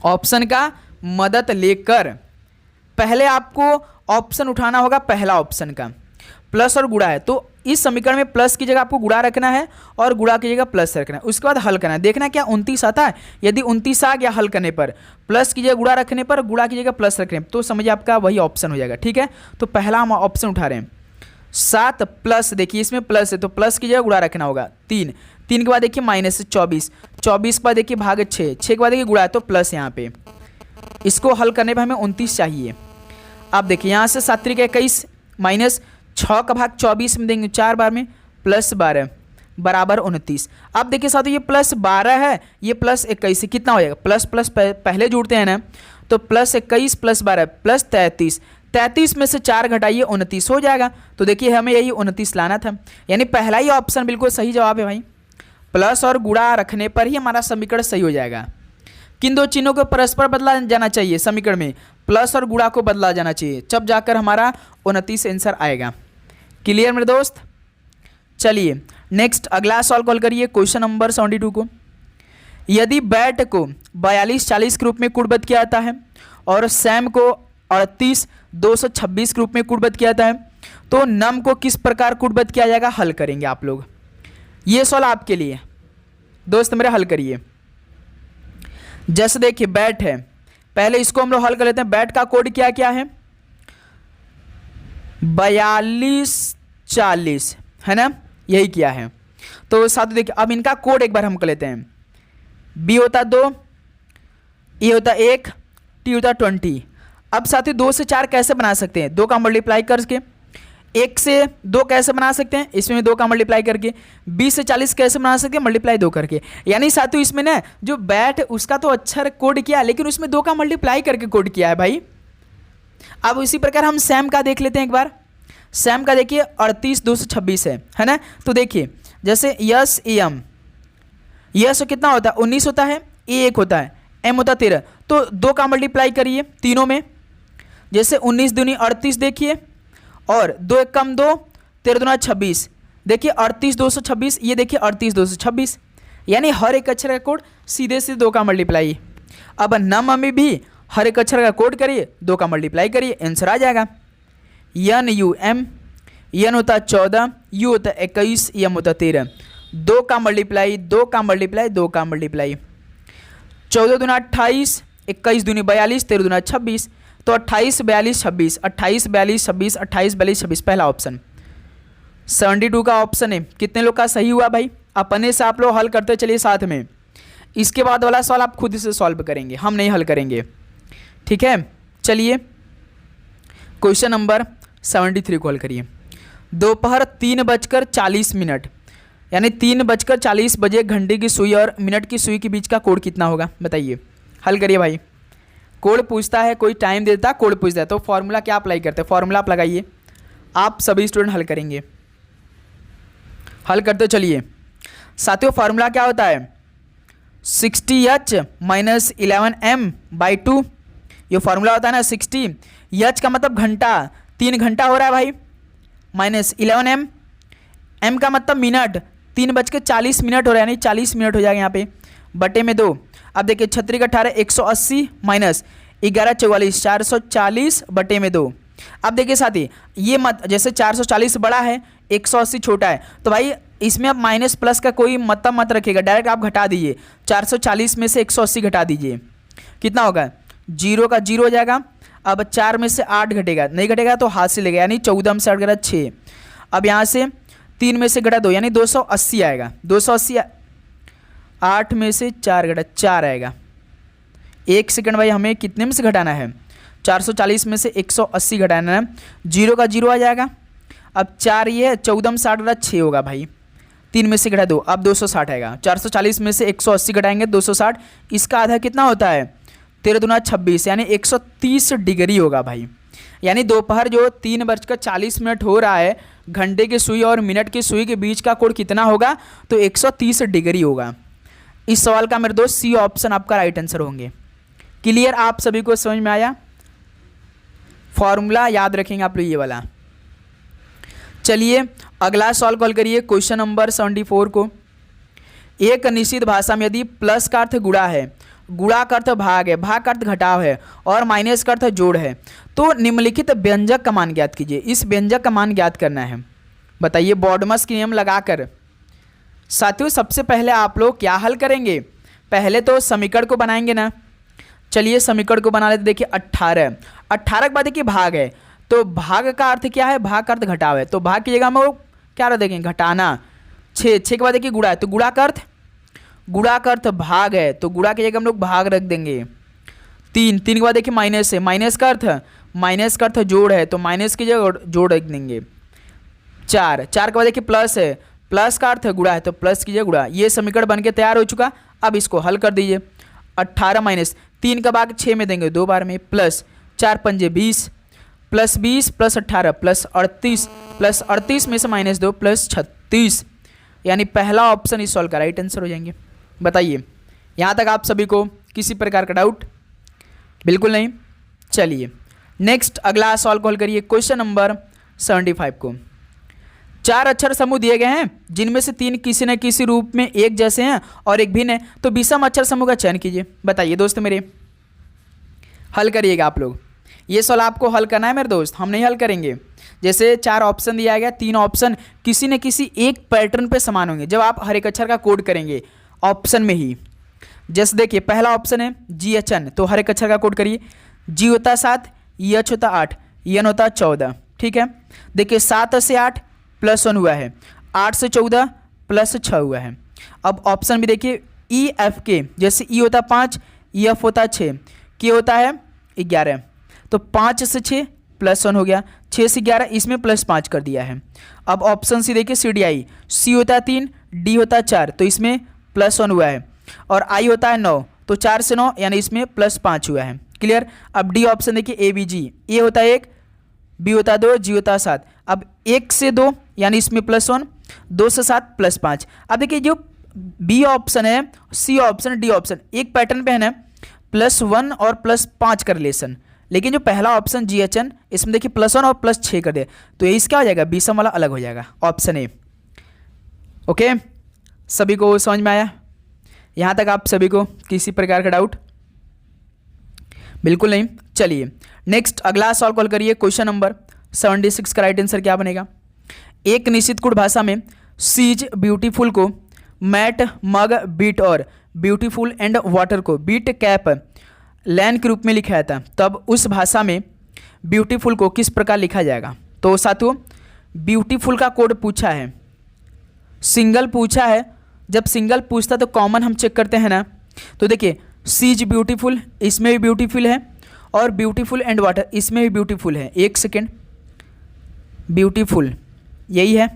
[SPEAKER 1] ऑप्शन का मदद लेकर पहले आपको ऑप्शन उठाना होगा पहला ऑप्शन का, प्लस और गुणा है, तो इस समीकरण में प्लस की जगह आपको गुणा रखना है और गुणा की जगह प्लस रखना है। उसके बाद हल करना है, देखना क्या 29 आता है। यदि 29 आ गया हल करने पर, प्लस की जगह गुणा रखने पर, गुणा की जगह प्लस रखने पर, तो समझिए आपका वही ऑप्शन हो जाएगा। ठीक है, तो पहला हम ऑप्शन उठा रहे हैं 7 प्लस, देखिए इसमें प्लस है तो प्लस की जगह गुणा रखना होगा 3, 3 के बाद देखिए माइनस 24, 24 के बाद देखिए भाग 6, 6 के बाद देखिए गुणा है तो प्लस यहाँ पे। इसको हल करने पर हमें 29 चाहिए। अब देखिए यहाँ से 7 3 21 माइनस 6 का भाग 24 में देंगे 4 बार में, प्लस 12 बराबर 29। अब देखिए साथियों ये प्लस 12 है, ये प्लस 21 से कितना हो जाएगा, प्लस प्लस पहले जुड़ते हैं ना, तो प्लस 21 प्लस 12 प्लस 33, 33 में से 4 घटाइए 29 हो जाएगा। तो देखिए हमें यही 29 लाना था, यानी पहला ही ऑप्शन बिल्कुल सही जवाब है भाई। प्लस और गुणा रखने पर ही हमारा समीकरण सही हो जाएगा। किन दो चिन्हों को परस्पर बदला जाना चाहिए समीकरण में, प्लस और गुणा को बदला जाना चाहिए, तब जाकर हमारा 29 आंसर आएगा। क्लियर मेरे दोस्त। चलिए नेक्स्ट अगला सवाल कॉल करिए, क्वेश्चन नंबर 72 को। यदि बैट को 42-40 के रूप में कूटबद्ध किया जाता है और सैम को 38-226 के रूप में कूटबद्ध किया जाता है, तो नम को किस प्रकार कूटबद्ध किया जाएगा, हल करेंगे आप लोग। ये सवाल आपके लिए दोस्त मेरे, हल करिए। जैसे देखिए बैट है, पहले इसको हम लोग हल कर लेते हैं। बैट का कोड क्या क्या है, 42-40 है ना, यही किया है। तो साथ देखिए अब इनका कोड एक बार हम कर लेते हैं। बी होता 2, ए होता 1, टी होता 20। अब साथ ही 2 से 4 कैसे बना सकते हैं, 2 का मल्टीप्लाई करके। 1 से 2 कैसे बना सकते हैं, इसमें 2 का मल्टीप्लाई करके। 20 से 40 कैसे बना सकते हैं, मल्टीप्लाई 2 करके। यानी साथियों इसमें ना जो बैट उसका तो अक्षर कोड किया, लेकिन उसमें 2 का मल्टीप्लाई करके कोड किया है भाई। अब इसी प्रकार हम सैम का देख लेते हैं एक बार। सैम का देखिए 38-226 है ना। तो देखिए जैसे यस एम, यस कितना होता है 19 होता है, ए 1 होता है, एम होता 13, तो 2 का मल्टीप्लाई करिए तीनों में। जैसे 19 दूनी 38 देखिए, और 2 1 कम 2, 13 दूना 26, देखिए 38-226, ये देखिए 38-226, यानी हर एक अक्षर का कोड सीधे सीधे 2 का मल्टीप्लाई। अब नम में भी हर एक अक्षर का कोड करिए, 2 का मल्टीप्लाई करिए, आंसर आ जाएगा। यन यू एम, यन होता 14, यू होता 21, एम होता 13, 2 का मल्टीप्लाई, 2 का मल्टीप्लाई, 2 का मल्टीप्लाई। 14 दूना 28, 21 दूनी 42, 13 दूना 26, तो 28 42 26, 28 42 26, 28 42 26 पहला ऑप्शन। 72 का ऑप्शन है। कितने लोग का सही हुआ भाई, अपने से आप लोग हल करते चलिए साथ में। इसके बाद वाला सवाल आप खुद से सॉल्व करेंगे, हम नहीं हल करेंगे, ठीक है। चलिए क्वेश्चन नंबर 73 को हल करिए। दोपहर 3:40 यानी 3:40 बजे घंटे की सुई और मिनट की सुई के बीच का कोड कितना होगा, बताइए। हल करिए भाई। कोड पूछता है, कोई टाइम देता है, कोड पूछता है, तो फॉर्मूला क्या अप्लाई करते हैं, फॉर्मूला आप लगाइए। आप सभी स्टूडेंट हल करेंगे, हल करते चलिए साथियों। फॉर्मूला क्या होता है, 60h माइनस 11m/2, ये फॉर्मूला होता है ना। 60h का मतलब घंटा, 3 घंटा हो रहा है भाई, माइनस 11m, m का मतलब मिनट, 3:40 हो रहा है, यानी 40 मिनट हो जाएगा यहाँ पे, बटे में 2। अब देखिए 36 18 180 माइनस 11 44 440 बटे में 2। अब देखिए साथी ये मत, जैसे 440 बड़ा है 180 छोटा है, तो भाई इसमें अब माइनस प्लस का कोई मतलब मत रखिएगा, डायरेक्ट आप घटा दीजिए। 440 में से 180 घटा दीजिए, कितना होगा, 0 का 0 हो जाएगा। अब 4 में से 8 घटेगा, नहीं घटेगा तो हाथ से लेगा, यानी 14 में से 8 घटा 6। अब यहाँ से 3 में से घटा 2, यानी 280 आएगा। 280, 8 में से 4 घटा 4 आएगा। 1 सेकंड भाई, हमें कितने में से घटाना है, 440 में से 180 घटाना है, 0 का 0 आ जाएगा। अब 4 ये है, 14 में 60 घटा 6 होगा भाई, 3 में से घटा 2, अब 260 आएगा। 440 में से 180 घटाएंगे 260, इसका आधा कितना होता है, 13 दूना 26, यानी 130 डिग्री होगा भाई। यानी दोपहर जो 3:40 हो रहा है, घंटे की सुई और मिनट की सुई के बीच का कोण कितना होगा, तो 130 डिग्री होगा। इस सवाल का मेरे दोस्त सी ऑप्शन आपका राइट आंसर होंगे। क्लियर, आप सभी को समझ में आया। फॉर्मूला याद रखेंगे आप लोग ये वाला। चलिए अगला सवाल कॉल करिए, क्वेश्चन नंबर 74 को। एक निश्चित भाषा में यदि प्लस का अर्थ गुणा है गुणा का अर्थ भाग है, भाग का अर्थ घटाव है और माइनस का अर्थ जोड़ है। तो निम्नलिखित व्यंजक का मान ज्ञात कीजिए। इस व्यंजक का मान ज्ञात करना है। बताइए बॉडमस के नियम लगाकर। साथियों सबसे पहले आप लोग क्या हल करेंगे, पहले तो समीकरण को बनाएंगे ना। चलिए समीकरण को बना लेते। देखिए 18 के बाद देखिए भाग है, तो भाग का अर्थ क्या है, भाग का अर्थ घटाव है, तो भाग की जगह हम लोग क्या रख देंगे, घटाना। 6 के बाद देखिए गुणा है, तो गुणा का अर्थ भाग है, तो गुणा की जगह हम लोग भाग रख देंगे। 3 के बाद देखिए माइनस है, माइनस का अर्थ जोड़ है, तो माइनस की जगह जोड़ रख देंगे। 4 के बाद देखिए प्लस है, प्लस का अर्थ गुणा है, तो प्लस की जगह गुणा। ये समीकरण बनके तैयार हो चुका। अब इसको हल कर दीजिए। 18 माइनस 3 का भाग 6 में देंगे 2 बार में, प्लस 4 पंजे 20 प्लस 20 प्लस 18 प्लस 38 में से माइनस 2 प्लस 36, यानी पहला ऑप्शन इस सॉल्व का राइट आंसर हो जाएंगे। बताइए यहाँ तक आप सभी को किसी प्रकार का डाउट? बिल्कुल नहीं। चलिए नेक्स्ट अगला सॉल्व कॉल करिए। क्वेश्चन नंबर 75 को 4 अक्षर समूह दिए गए हैं जिनमें से 3 किसी न किसी रूप में एक जैसे हैं और एक भिन्न है, तो विषम अक्षर समूह का चयन कीजिए। बताइए दोस्त मेरे, हल करिएगा आप लोग। ये सवाल आपको हल करना है मेरे दोस्त, हम नहीं हल करेंगे। जैसे 4 ऑप्शन दिया गया, 3 ऑप्शन किसी न किसी एक पैटर्न पे समान होंगे जब आप हर एक अक्षर का कोड करेंगे ऑप्शन में ही। जैसे देखिए पहला ऑप्शन है GHN, तो हर एक अक्षर का कोड करिए। G होता 7, EH होता 8, EN होता 14। ठीक है, देखिए 7 से 8 +1 हुआ है, 8 से 14 +6 हुआ है। अब ऑप्शन भी देखिए EFK, जैसे E होता 5, EF होता 6, K होता है 11, तो 5 से 6 +1 हो गया, 6 से 11 इसमें +5 कर दिया है। अब ऑप्शन सी देखिए CDI, C होता 3, D होता 4, तो इसमें +1 हुआ है, और I होता है 9, तो 4 से 9 यानी इसमें +5 हुआ है। क्लियर। अब डी ऑप्शन देखिए ABG, A होता 1, B होता 2, G होता 7। अब 1 से 2 यानी इसमें +1, 2 से 7 +5। अब देखिए जो B ऑप्शन है, C ऑप्शन, D ऑप्शन एक पैटर्न पे है ना, +1 और +5 का रिलेशन। लेकिन जो पहला ऑप्शन GHN, इसमें देखिए +1 और +6 कर दे, तो ये इसका हो जाएगा, विषम वाला अलग हो जाएगा, ऑप्शन ए। ओके, सभी को समझ में आया? यहाँ तक आप सभी को किसी प्रकार का डाउट? बिल्कुल नहीं। चलिए नेक्स्ट अगला सॉल्व कॉल करिए। क्वेश्चन नंबर 76 का राइट आंसर क्या बनेगा? एक निश्चित कुट भाषा में सीज ब्यूटीफुल को मैट, मग, बीट और ब्यूटीफुल एंड वाटर को बीट, कैप, लैन के रूप में लिखा था, तब उस भाषा में ब्यूटीफुल को किस प्रकार लिखा जाएगा? तो साथियों ब्यूटीफुल का कोड पूछा है, सिंगल पूछा है। जब सिंगल पूछता तो कॉमन हम चेक करते हैं ना, तो देखिए सीज ब्यूटीफुल, इसमें भी ब्यूटीफुल है, और ब्यूटीफुल एंड वाटर इसमें भी ब्यूटीफुल है। एक सेकेंड, ब्यूटीफुल यही है,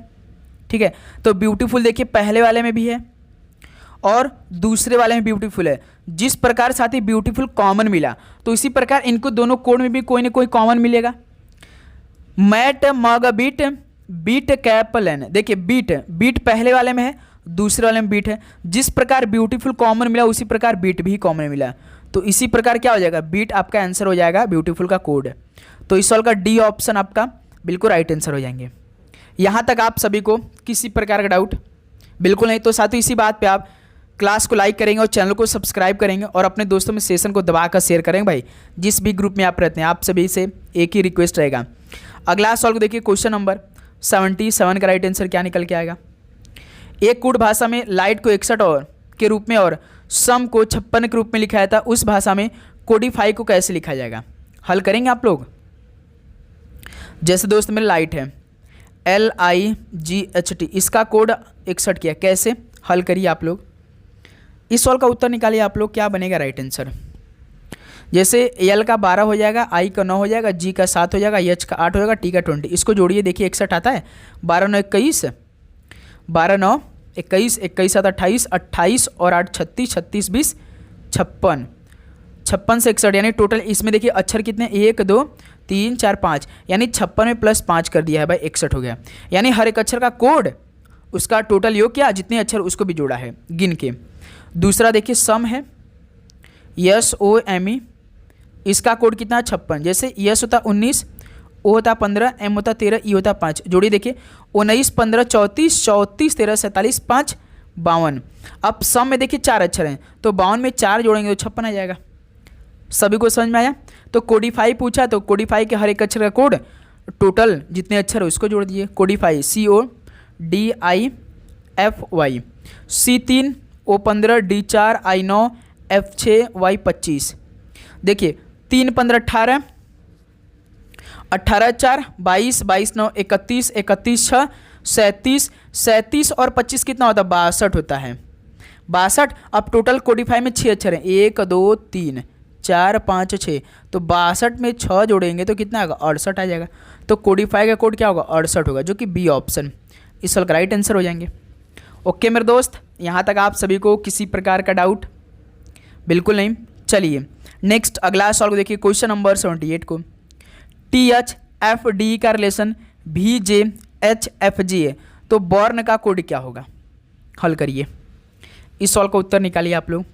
[SPEAKER 1] ठीक है। तो ब्यूटीफुल देखिए पहले वाले में भी है और दूसरे वाले में ब्यूटीफुल है। जिस प्रकार साथी ब्यूटीफुल कॉमन मिला, तो इसी प्रकार इनको दोनों कोड में भी कोई ना कोई कॉमन मिलेगा। मैट, मग, बीट, बीट, कैप, लैन। देखिए बीट पहले वाले में है, दूसरे वाले में बीट है। जिस प्रकार ब्यूटीफुल कॉमन मिला उसी प्रकार बीट भी कॉमन मिला, तो इसी प्रकार क्या हो जाएगा, बीट आपका आंसर हो जाएगा ब्यूटीफुल का कोड। तो इस सवाल का डी ऑप्शन आपका बिल्कुल राइट आंसर हो जाएंगे। यहाँ तक आप सभी को किसी प्रकार का डाउट? बिल्कुल नहीं। तो साथियों इसी बात पे आप क्लास को लाइक करेंगे और चैनल को सब्सक्राइब करेंगे और अपने दोस्तों में सेशन को दबाकर शेयर करेंगे। भाई जिस भी ग्रुप में आप रहते हैं, आप सभी से एक ही रिक्वेस्ट रहेगा। अगला सवाल को देखिए, क्वेश्चन नंबर 77 का राइट आंसर क्या निकल के आएगा? एक कूट भाषा में लाइट को 61 और के रूप में और सम को 56 के रूप में लिखा था, उस भाषा में कोडिफाई को कैसे लिखा जाएगा? हल करेंगे आप लोग। जैसे दोस्त मेरे लाइट है LIGHT, इसका कोड 61 किया, कैसे हल करिए आप लोग। इस सवाल का उत्तर निकालिए आप लोग, क्या बनेगा राइट आंसर? जैसे L का 12 हो जाएगा, I का 9 हो जाएगा, G का 7 हो जाएगा, H का 8 हो जाएगा, T का 20। इसको जोड़िए, देखिए 61 आता है, 12 9 21, 12 9 21, 21 7 28, 28 और 8 36, 36 20 56, 56 से 61, यानी टोटल इसमें देखिए अक्षर कितने, 1 2 3 4 5, यानी 56 में +5 कर दिया है भाई, 61 हो गया। यानी हर एक अक्षर का कोड उसका टोटल योग किया, जितने अक्षर उसको भी जोड़ा है गिन के। दूसरा देखिए सम है SOME, इसका कोड कितना, 56। जैसे यस होता 19, O होता 15, M होता 13, E होता 5। जोड़िए देखिए 19 15 34, 34 13 47, 5 52। अब सम में देखिए 4 अक्षर हैं तो 52 में 4 जोड़ेंगे तो 56 आ जाएगा। सभी को समझ में आया? तो कोडिफाई पूछा तो कोडिफाई के हर एक अक्षर का कोड, टोटल जितने अक्षर है उसको जोड़ दीजिए। Codify CODIFY, C3 O15 D4 I9 F6 Y25। देखिए 3 15 18, 18 4 22, 22 9 31, 31 6 37, 37 और 25 कितना होता है? 62 होता है। 62। अब टोटल कोडिफाई में 6 अक्षर हैं, 1 2 3 4 5 6, तो 62 में 6 जोड़ेंगे तो कितना आएगा? 68 आ जाएगा। तो कोडिफाई का कोड क्या होगा? 68 होगा, जो कि बी ऑप्शन इस सवाल का राइट आंसर हो जाएंगे। ओके मेरे दोस्त, यहाँ तक आप सभी को किसी प्रकार का डाउट? बिल्कुल नहीं। चलिए नेक्स्ट अगला सवाल को देखिए, क्वेश्चन नंबर 78 को। THFD का रिलेशन VJHFG है, तो बॉर्न का कोड क्या होगा? हल करिए, इस सवाल का उत्तर निकालिए आप लोग।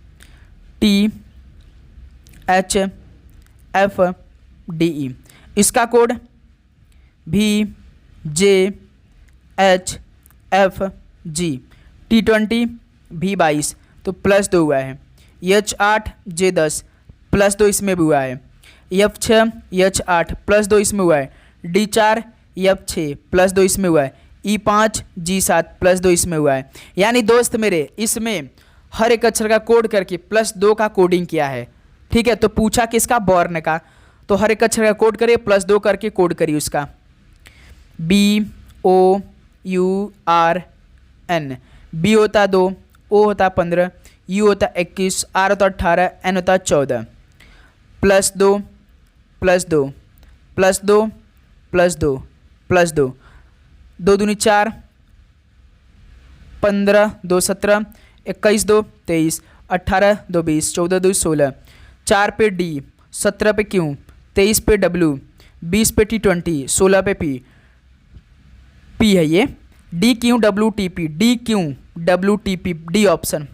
[SPEAKER 1] THFDE, इसका कोड VJHFG। T20 V22 तो +2 हुआ है। H8 J10 +2 इसमें भी हुआ है। F6 H8 +2 इसमें हुआ है। D4 F6 +2 इसमें हुआ है। E5 G7 +2 इसमें हुआ है। यानी दोस्त मेरे इसमें हर एक अक्षर का कोड करके +2 का कोडिंग किया है। ठीक है, तो पूछा किसका? बॉर्न का। तो हर एक अक्षर का कोड करिए, +2 करके कोड करिए उसका। BOURN, B होता 2, O होता 15, U होता 21, R होता 18, N होता 14। +2 +2 +2 +2 +2, 2 दूनी 4, 15 2 17, 21 2 23, 18 2 20, 14 2 16, 4 पे D, 17 पे Q, 23 पे W, 20 पे T20, 16 पे P है ये। DQWTP, DQWTP D option.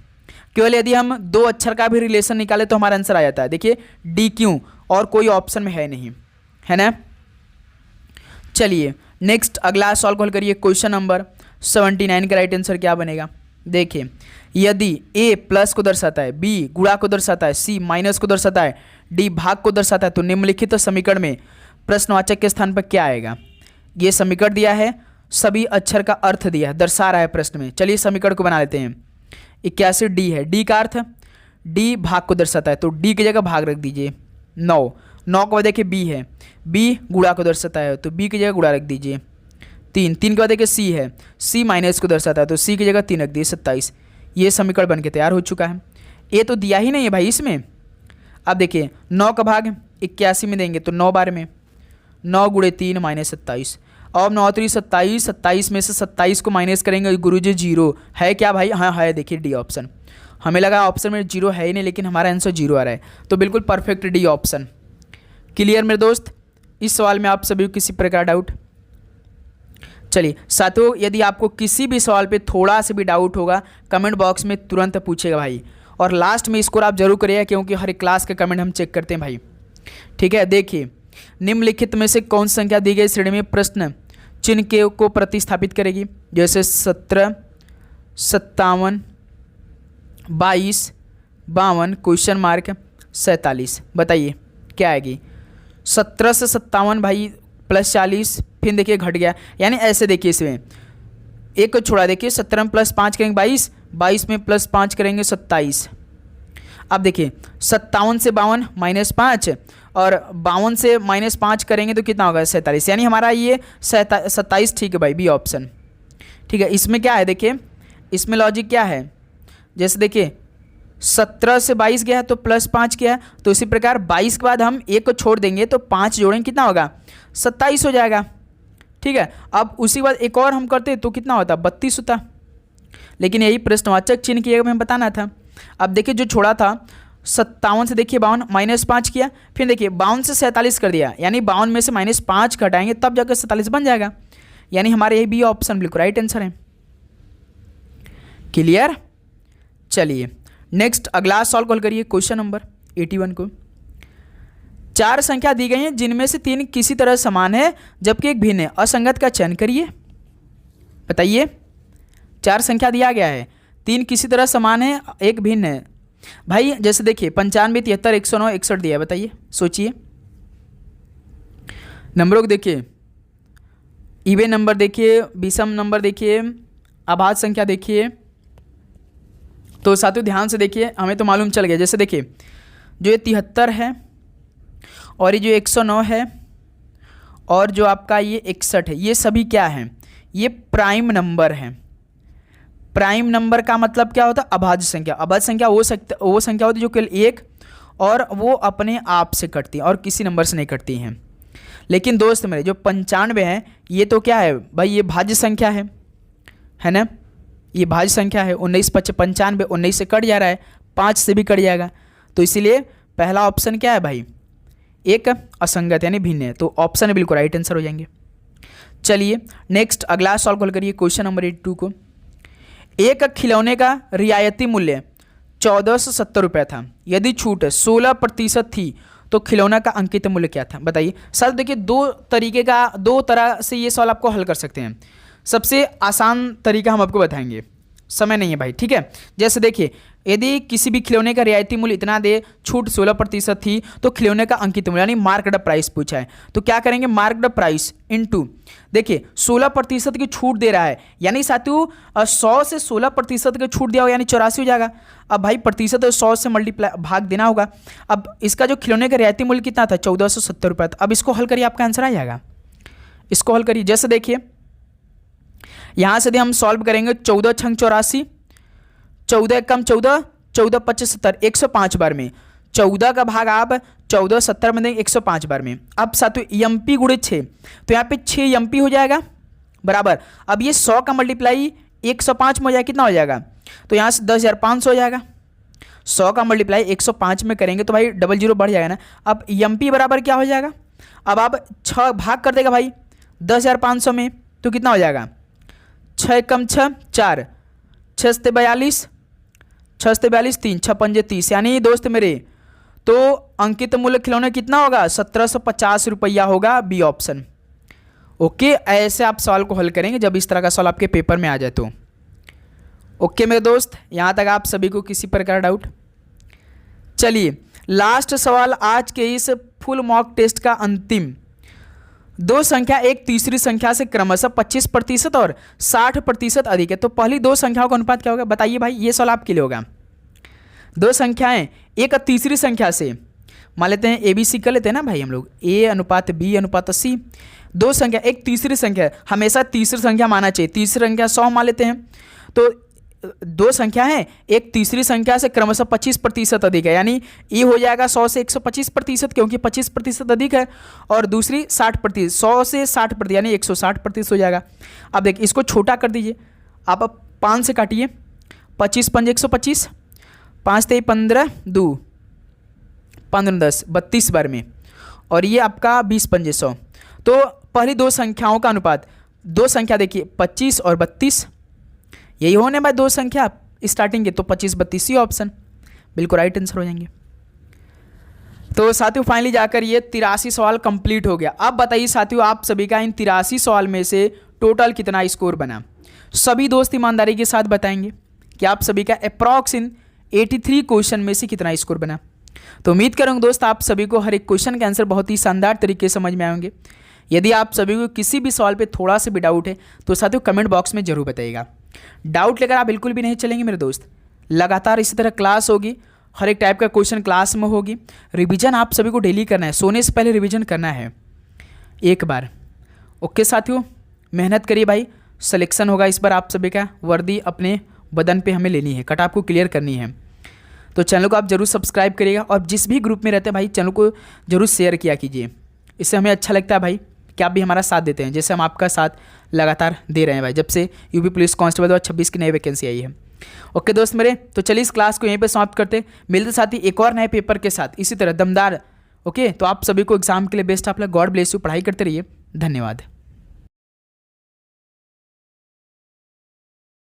[SPEAKER 1] केवल यदि हम 2 अक्षर का भी रिलेशन निकाले तो हमारा आंसर आ जाता है। देखिए DQ और कोई ऑप्शन में है नहीं, है ना। चलिए नेक्स्ट अगला सॉल्व हल करिए। क्वेश्चन नंबर 79 का राइट आंसर क्या बनेगा? देखिए यदि A प्लस को दर्शाता है, B गुणा को दर्शाता है, C माइनस को दर्शाता है, D भाग को दर्शाता है, तो निम्नलिखित समीकरण में प्रश्नवाचक के स्थान पर क्या आएगा? ये समीकरण दिया है, सभी अक्षर का अर्थ दिया है, दर्शा रहा है प्रश्न में। चलिए समीकरण को बना लेते हैं। 81 D है, D का अर्थ D भाग को दर्शाता है, तो D की जगह भाग रख दीजिए। 9 के बाद देखिए B है, B गुणा को दर्शाता है, तो B की जगह गुणा रख दीजिए। 3 के बाद देखिए C है, C माइनस को दर्शाता है, तो C की जगह 3 रख दिए। 27। ये समीकरण बनके तैयार हो चुका है। ये तो दिया ही नहीं है भाई इसमें। अब देखिए 9 का भाग 81 में देंगे तो 9 बार में 9 गुणे 3 माइनस 27। अब 9 3 27, 27 में से 27 को माइनस करेंगे गुरुजी 0 है क्या भाई? हाँ है, देखिए D ऑप्शन। हमें लगा ऑप्शन में 0 है ही नहीं, लेकिन हमारा आंसर 0 आ रहा है, तो बिल्कुल परफेक्ट D ऑप्शन। क्लियर मेरे दोस्त? इस सवाल में आप सभी को किसी प्रकार डाउट? चलिए साथियों, यदि आपको किसी भी सवाल पे थोड़ा सा भी डाउट होगा कमेंट बॉक्स में तुरंत पूछेगा भाई, और लास्ट में स्कोर आप जरूर करिएगा, क्योंकि हर एक क्लास के कमेंट हम चेक करते हैं भाई। ठीक है, देखिए निम्नलिखित में से कौन सी संख्या दी गई श्रेणी में प्रश्न चिन्ह के को प्रतिस्थापित करेगी? जैसे 17, 57, 22, 52, क्वेश्चन मार्क 47। बताइए क्या आएगी? 17 से 57 भाई +40, फिर देखिए घट गया, यानी ऐसे देखिए इसमें एक को छोड़ा, देखिए 17 में +5 करेंगे 22, 22 में +5 करेंगे 27। अब देखिए 57 से 52 -5 और 52 से -5 करेंगे तो कितना होगा? 47। यानी हमारा ये 27 ठीक है भाई, बी ऑप्शन। ठीक है, इसमें क्या है देखिए, इसमें लॉजिक क्या है? जैसे देखिए 17 से 22 गया है तो +5 किया है, तो इसी प्रकार 22 के बाद हम एक को छोड़ देंगे तो 5 जोड़ेंगे, कितना होगा? 27 हो जाएगा। ठीक है, अब उसी के बाद एक और हम करते तो कितना होता? 32 होता। लेकिन यही प्रश्नवाचक चिन्ह की जगह में बताना था। अब देखिए जो छोड़ा था 57 से देखिए 52 -5 किया, फिर देखिए 52 से 47 कर दिया, यानी 52 में से -5 घटाएंगे तब जाकर 47 बन जाएगा। यानी हमारे यही बी ऑप्शन बिल्कुल राइट आंसर है। क्लियर? चलिए नेक्स्ट अगला सॉल्व करिए। क्वेश्चन नंबर 81 को। 4 संख्या दी गई हैं जिनमें से 3 किसी तरह समान है जबकि एक भिन्न है, असंगत का चयन करिए। बताइए, 4 संख्या दिया गया है, 3 किसी तरह समान है, एक भिन्न है भाई। जैसे देखिए 95, 73, 109, 61 दिया है, बताइए, सोचिए। नंबरों को देखिए, इवन नंबर देखिए, विषम नंबर देखिए, अभाज्य संख्या देखिए। तो साथियों ध्यान से देखिए, हमें तो मालूम चल गया। जैसे देखिए जो ये 73 है और ये जो 109 है और जो आपका ये 61 है, ये सभी क्या हैं? ये प्राइम नंबर हैं। प्राइम नंबर का मतलब क्या होता है? अभाज्य संख्या। अभाज्य संख्या वो संख्या होती है जो केवल एक और वो अपने आप से कटती है और किसी नंबर से नहीं कटती हैं। लेकिन दोस्त मेरे जो 95 है, ये तो क्या है भाई? ये भाज्य संख्या है ना? ये भाज्य संख्या है। 19 × 5 = 95, 19 से कट जा रहा है, 5 से भी कट जाएगा। तो इसीलिए पहला ऑप्शन क्या है भाई? एक असंगत यानी भिन्न है। तो ऑप्शन है बिल्कुल राइट आंसर हो जाएंगे। चलिए नेक्स्ट अगला सॉल्व करिए क्वेश्चन नंबर 82 को। एक खिलौने का रियायती मूल्य 1470 रुपये था। यदि छूट 16% थी तो खिलौना का अंकित मूल्य क्या था? बताइए। सर देखिए दो तरह से ये सवाल आपको हल कर सकते हैं। सबसे आसान तरीका हम आपको बताएंगे, समय नहीं है भाई, ठीक है। जैसे देखिए यदि किसी भी खिलौने का रियायती मूल्य इतना दे, छूट 16% थी, तो खिलौने का अंकित मूल्य यानी मार्क्ड प्राइस पूछा है, तो क्या करेंगे? मार्क्ड प्राइस इनटू, देखिए 16% की छूट दे रहा है, यानी साथियों 100 से 16% की छूट दिया होगा यानी 84 हो जाएगा। अब भाई प्रतिशत 100 से मल्टीप्लाई भाग देना होगा। अब इसका जो खिलौने का रियायती मूल्य कितना था? 1470 रुपये था। अब इसको हल करिए, आपका आंसर आ जाएगा। इसको हल करिए। जैसे देखिए यहाँ से हम सॉल्व करेंगे, 14 × 84, 14 × 14, 14 × 5 = 70, 105 बार में। 14 का भाग आप 14 70 में देंगे 105 बार में। अब साथियों एमपी × 6, तो यहाँ पे 6 एमपी हो जाएगा बराबर। अब ये 100 का मल्टीप्लाई 105 में हो जाएगा, कितना हो जाएगा? तो यहाँ से 10,500 हो जाएगा। 100 का मल्टीप्लाई 105 में करेंगे तो भाई 00 बढ़ जाएगा ना। अब एमपी बराबर क्या हो जाएगा? अब आप 6 भाग कर देगा भाई 10,500 में, तो कितना हो जाएगा? 6 × 6 = 4, 6 × 42, 6 × 42 3, 6 × 5 = 30, यानी दोस्त मेरे तो अंकित मूल्य खिलौने कितना होगा? 1750 रुपया होगा, बी ऑप्शन। ओके, ऐसे आप सवाल को हल करेंगे जब इस तरह का सवाल आपके पेपर में आ जाए तो। ओके मेरे दोस्त, यहाँ तक आप सभी को किसी प्रकार डाउट? चलिए लास्ट सवाल आज के इस फुल मॉक टेस्ट का अंतिम। दो संख्या एक तीसरी संख्या से क्रमशः 25% और 60% अधिक है, तो पहली दो संख्याओं का अनुपात क्या होगा? बताइए भाई, ये सवाल आपके लिए होगा। दो संख्याएं एक तीसरी संख्या से, मान लेते हैं ABC कर लेते हैं ना भाई हम लोग, A/B/C। दो संख्या एक तीसरी संख्या, हमेशा तीसरी संख्या माना चाहिए, तीसरी संख्या 100 मान लेते हैं। तो दो संख्या है एक तीसरी संख्या से क्रमशः 25% अधिक है, यानी ये हो जाएगा 100 से 125% क्योंकि 25% अधिक है, और दूसरी 60%, 100 से 60% यानी 160% हो जाएगा। अब देखिए इसको छोटा कर दीजिए, आप 5 से काटिए, 25 × 5 = 125, 5 × 3 = 15, 2 15 10 32 बार में, और ये आपका 20 × 5 = 100। तो पहली दो संख्याओं का अनुपात, दो संख्या देखिए 25 और 32, यही होने भाई दो संख्या स्टार्टिंग के, तो 25 32 ही ऑप्शन बिल्कुल राइट आंसर हो जाएंगे। तो साथियों फाइनली जाकर ये 83 सवाल कंप्लीट हो गया। अब बताइए साथियों, आप सभी का इन 83 सवाल में से टोटल कितना स्कोर बना? सभी दोस्त ईमानदारी के साथ बताएंगे कि आप सभी का अप्रॉक्स इन 83 क्वेश्चन में से कितना स्कोर बना। तो उम्मीद करूँगा दोस्त आप सभी को हर एक क्वेश्चन के आंसर बहुत ही शानदार तरीके से समझ में आएंगे। यदि आप सभी को किसी भी सवाल पे थोड़ा सा भी डाउट है तो साथियों कमेंट बॉक्स में जरूर बताइएगा। डाउट लेकर आप बिल्कुल भी नहीं चलेंगे मेरे दोस्त, लगातार इसी तरह क्लास होगी, हर एक टाइप का क्वेश्चन क्लास में होगी। रिवीजन आप सभी को डेली करना है, सोने से पहले रिवीजन करना है एक बार। ओके साथियों, मेहनत करिए भाई, सिलेक्शन होगा इस बार आप सभी का, वर्दी अपने बदन पे हमें लेनी है, कट आपको क्लियर करनी है। तो चैनल को आप जरूर सब्सक्राइब करिएगा, और जिस भी ग्रुप में रहते हैं भाई चैनल को जरूर शेयर किया कीजिए, इससे हमें अच्छा लगता है भाई कि आप भी हमारा साथ देते हैं, जैसे हम आपका साथ लगातार दे रहे हैं भाई, जब से यूपी पुलिस कांस्टेबल 2026 की नई वैकेंसी आई है। ओके दोस्त मेरे, तो चलिए इस क्लास को यहीं पे समाप्त करते, मिलते साथ ही एक और नए पेपर के साथ इसी तरह दमदार। ओके, तो आप सभी को एग्जाम के लिए best of luck, God bless you, पढ़ाई करते रहिए, धन्यवाद।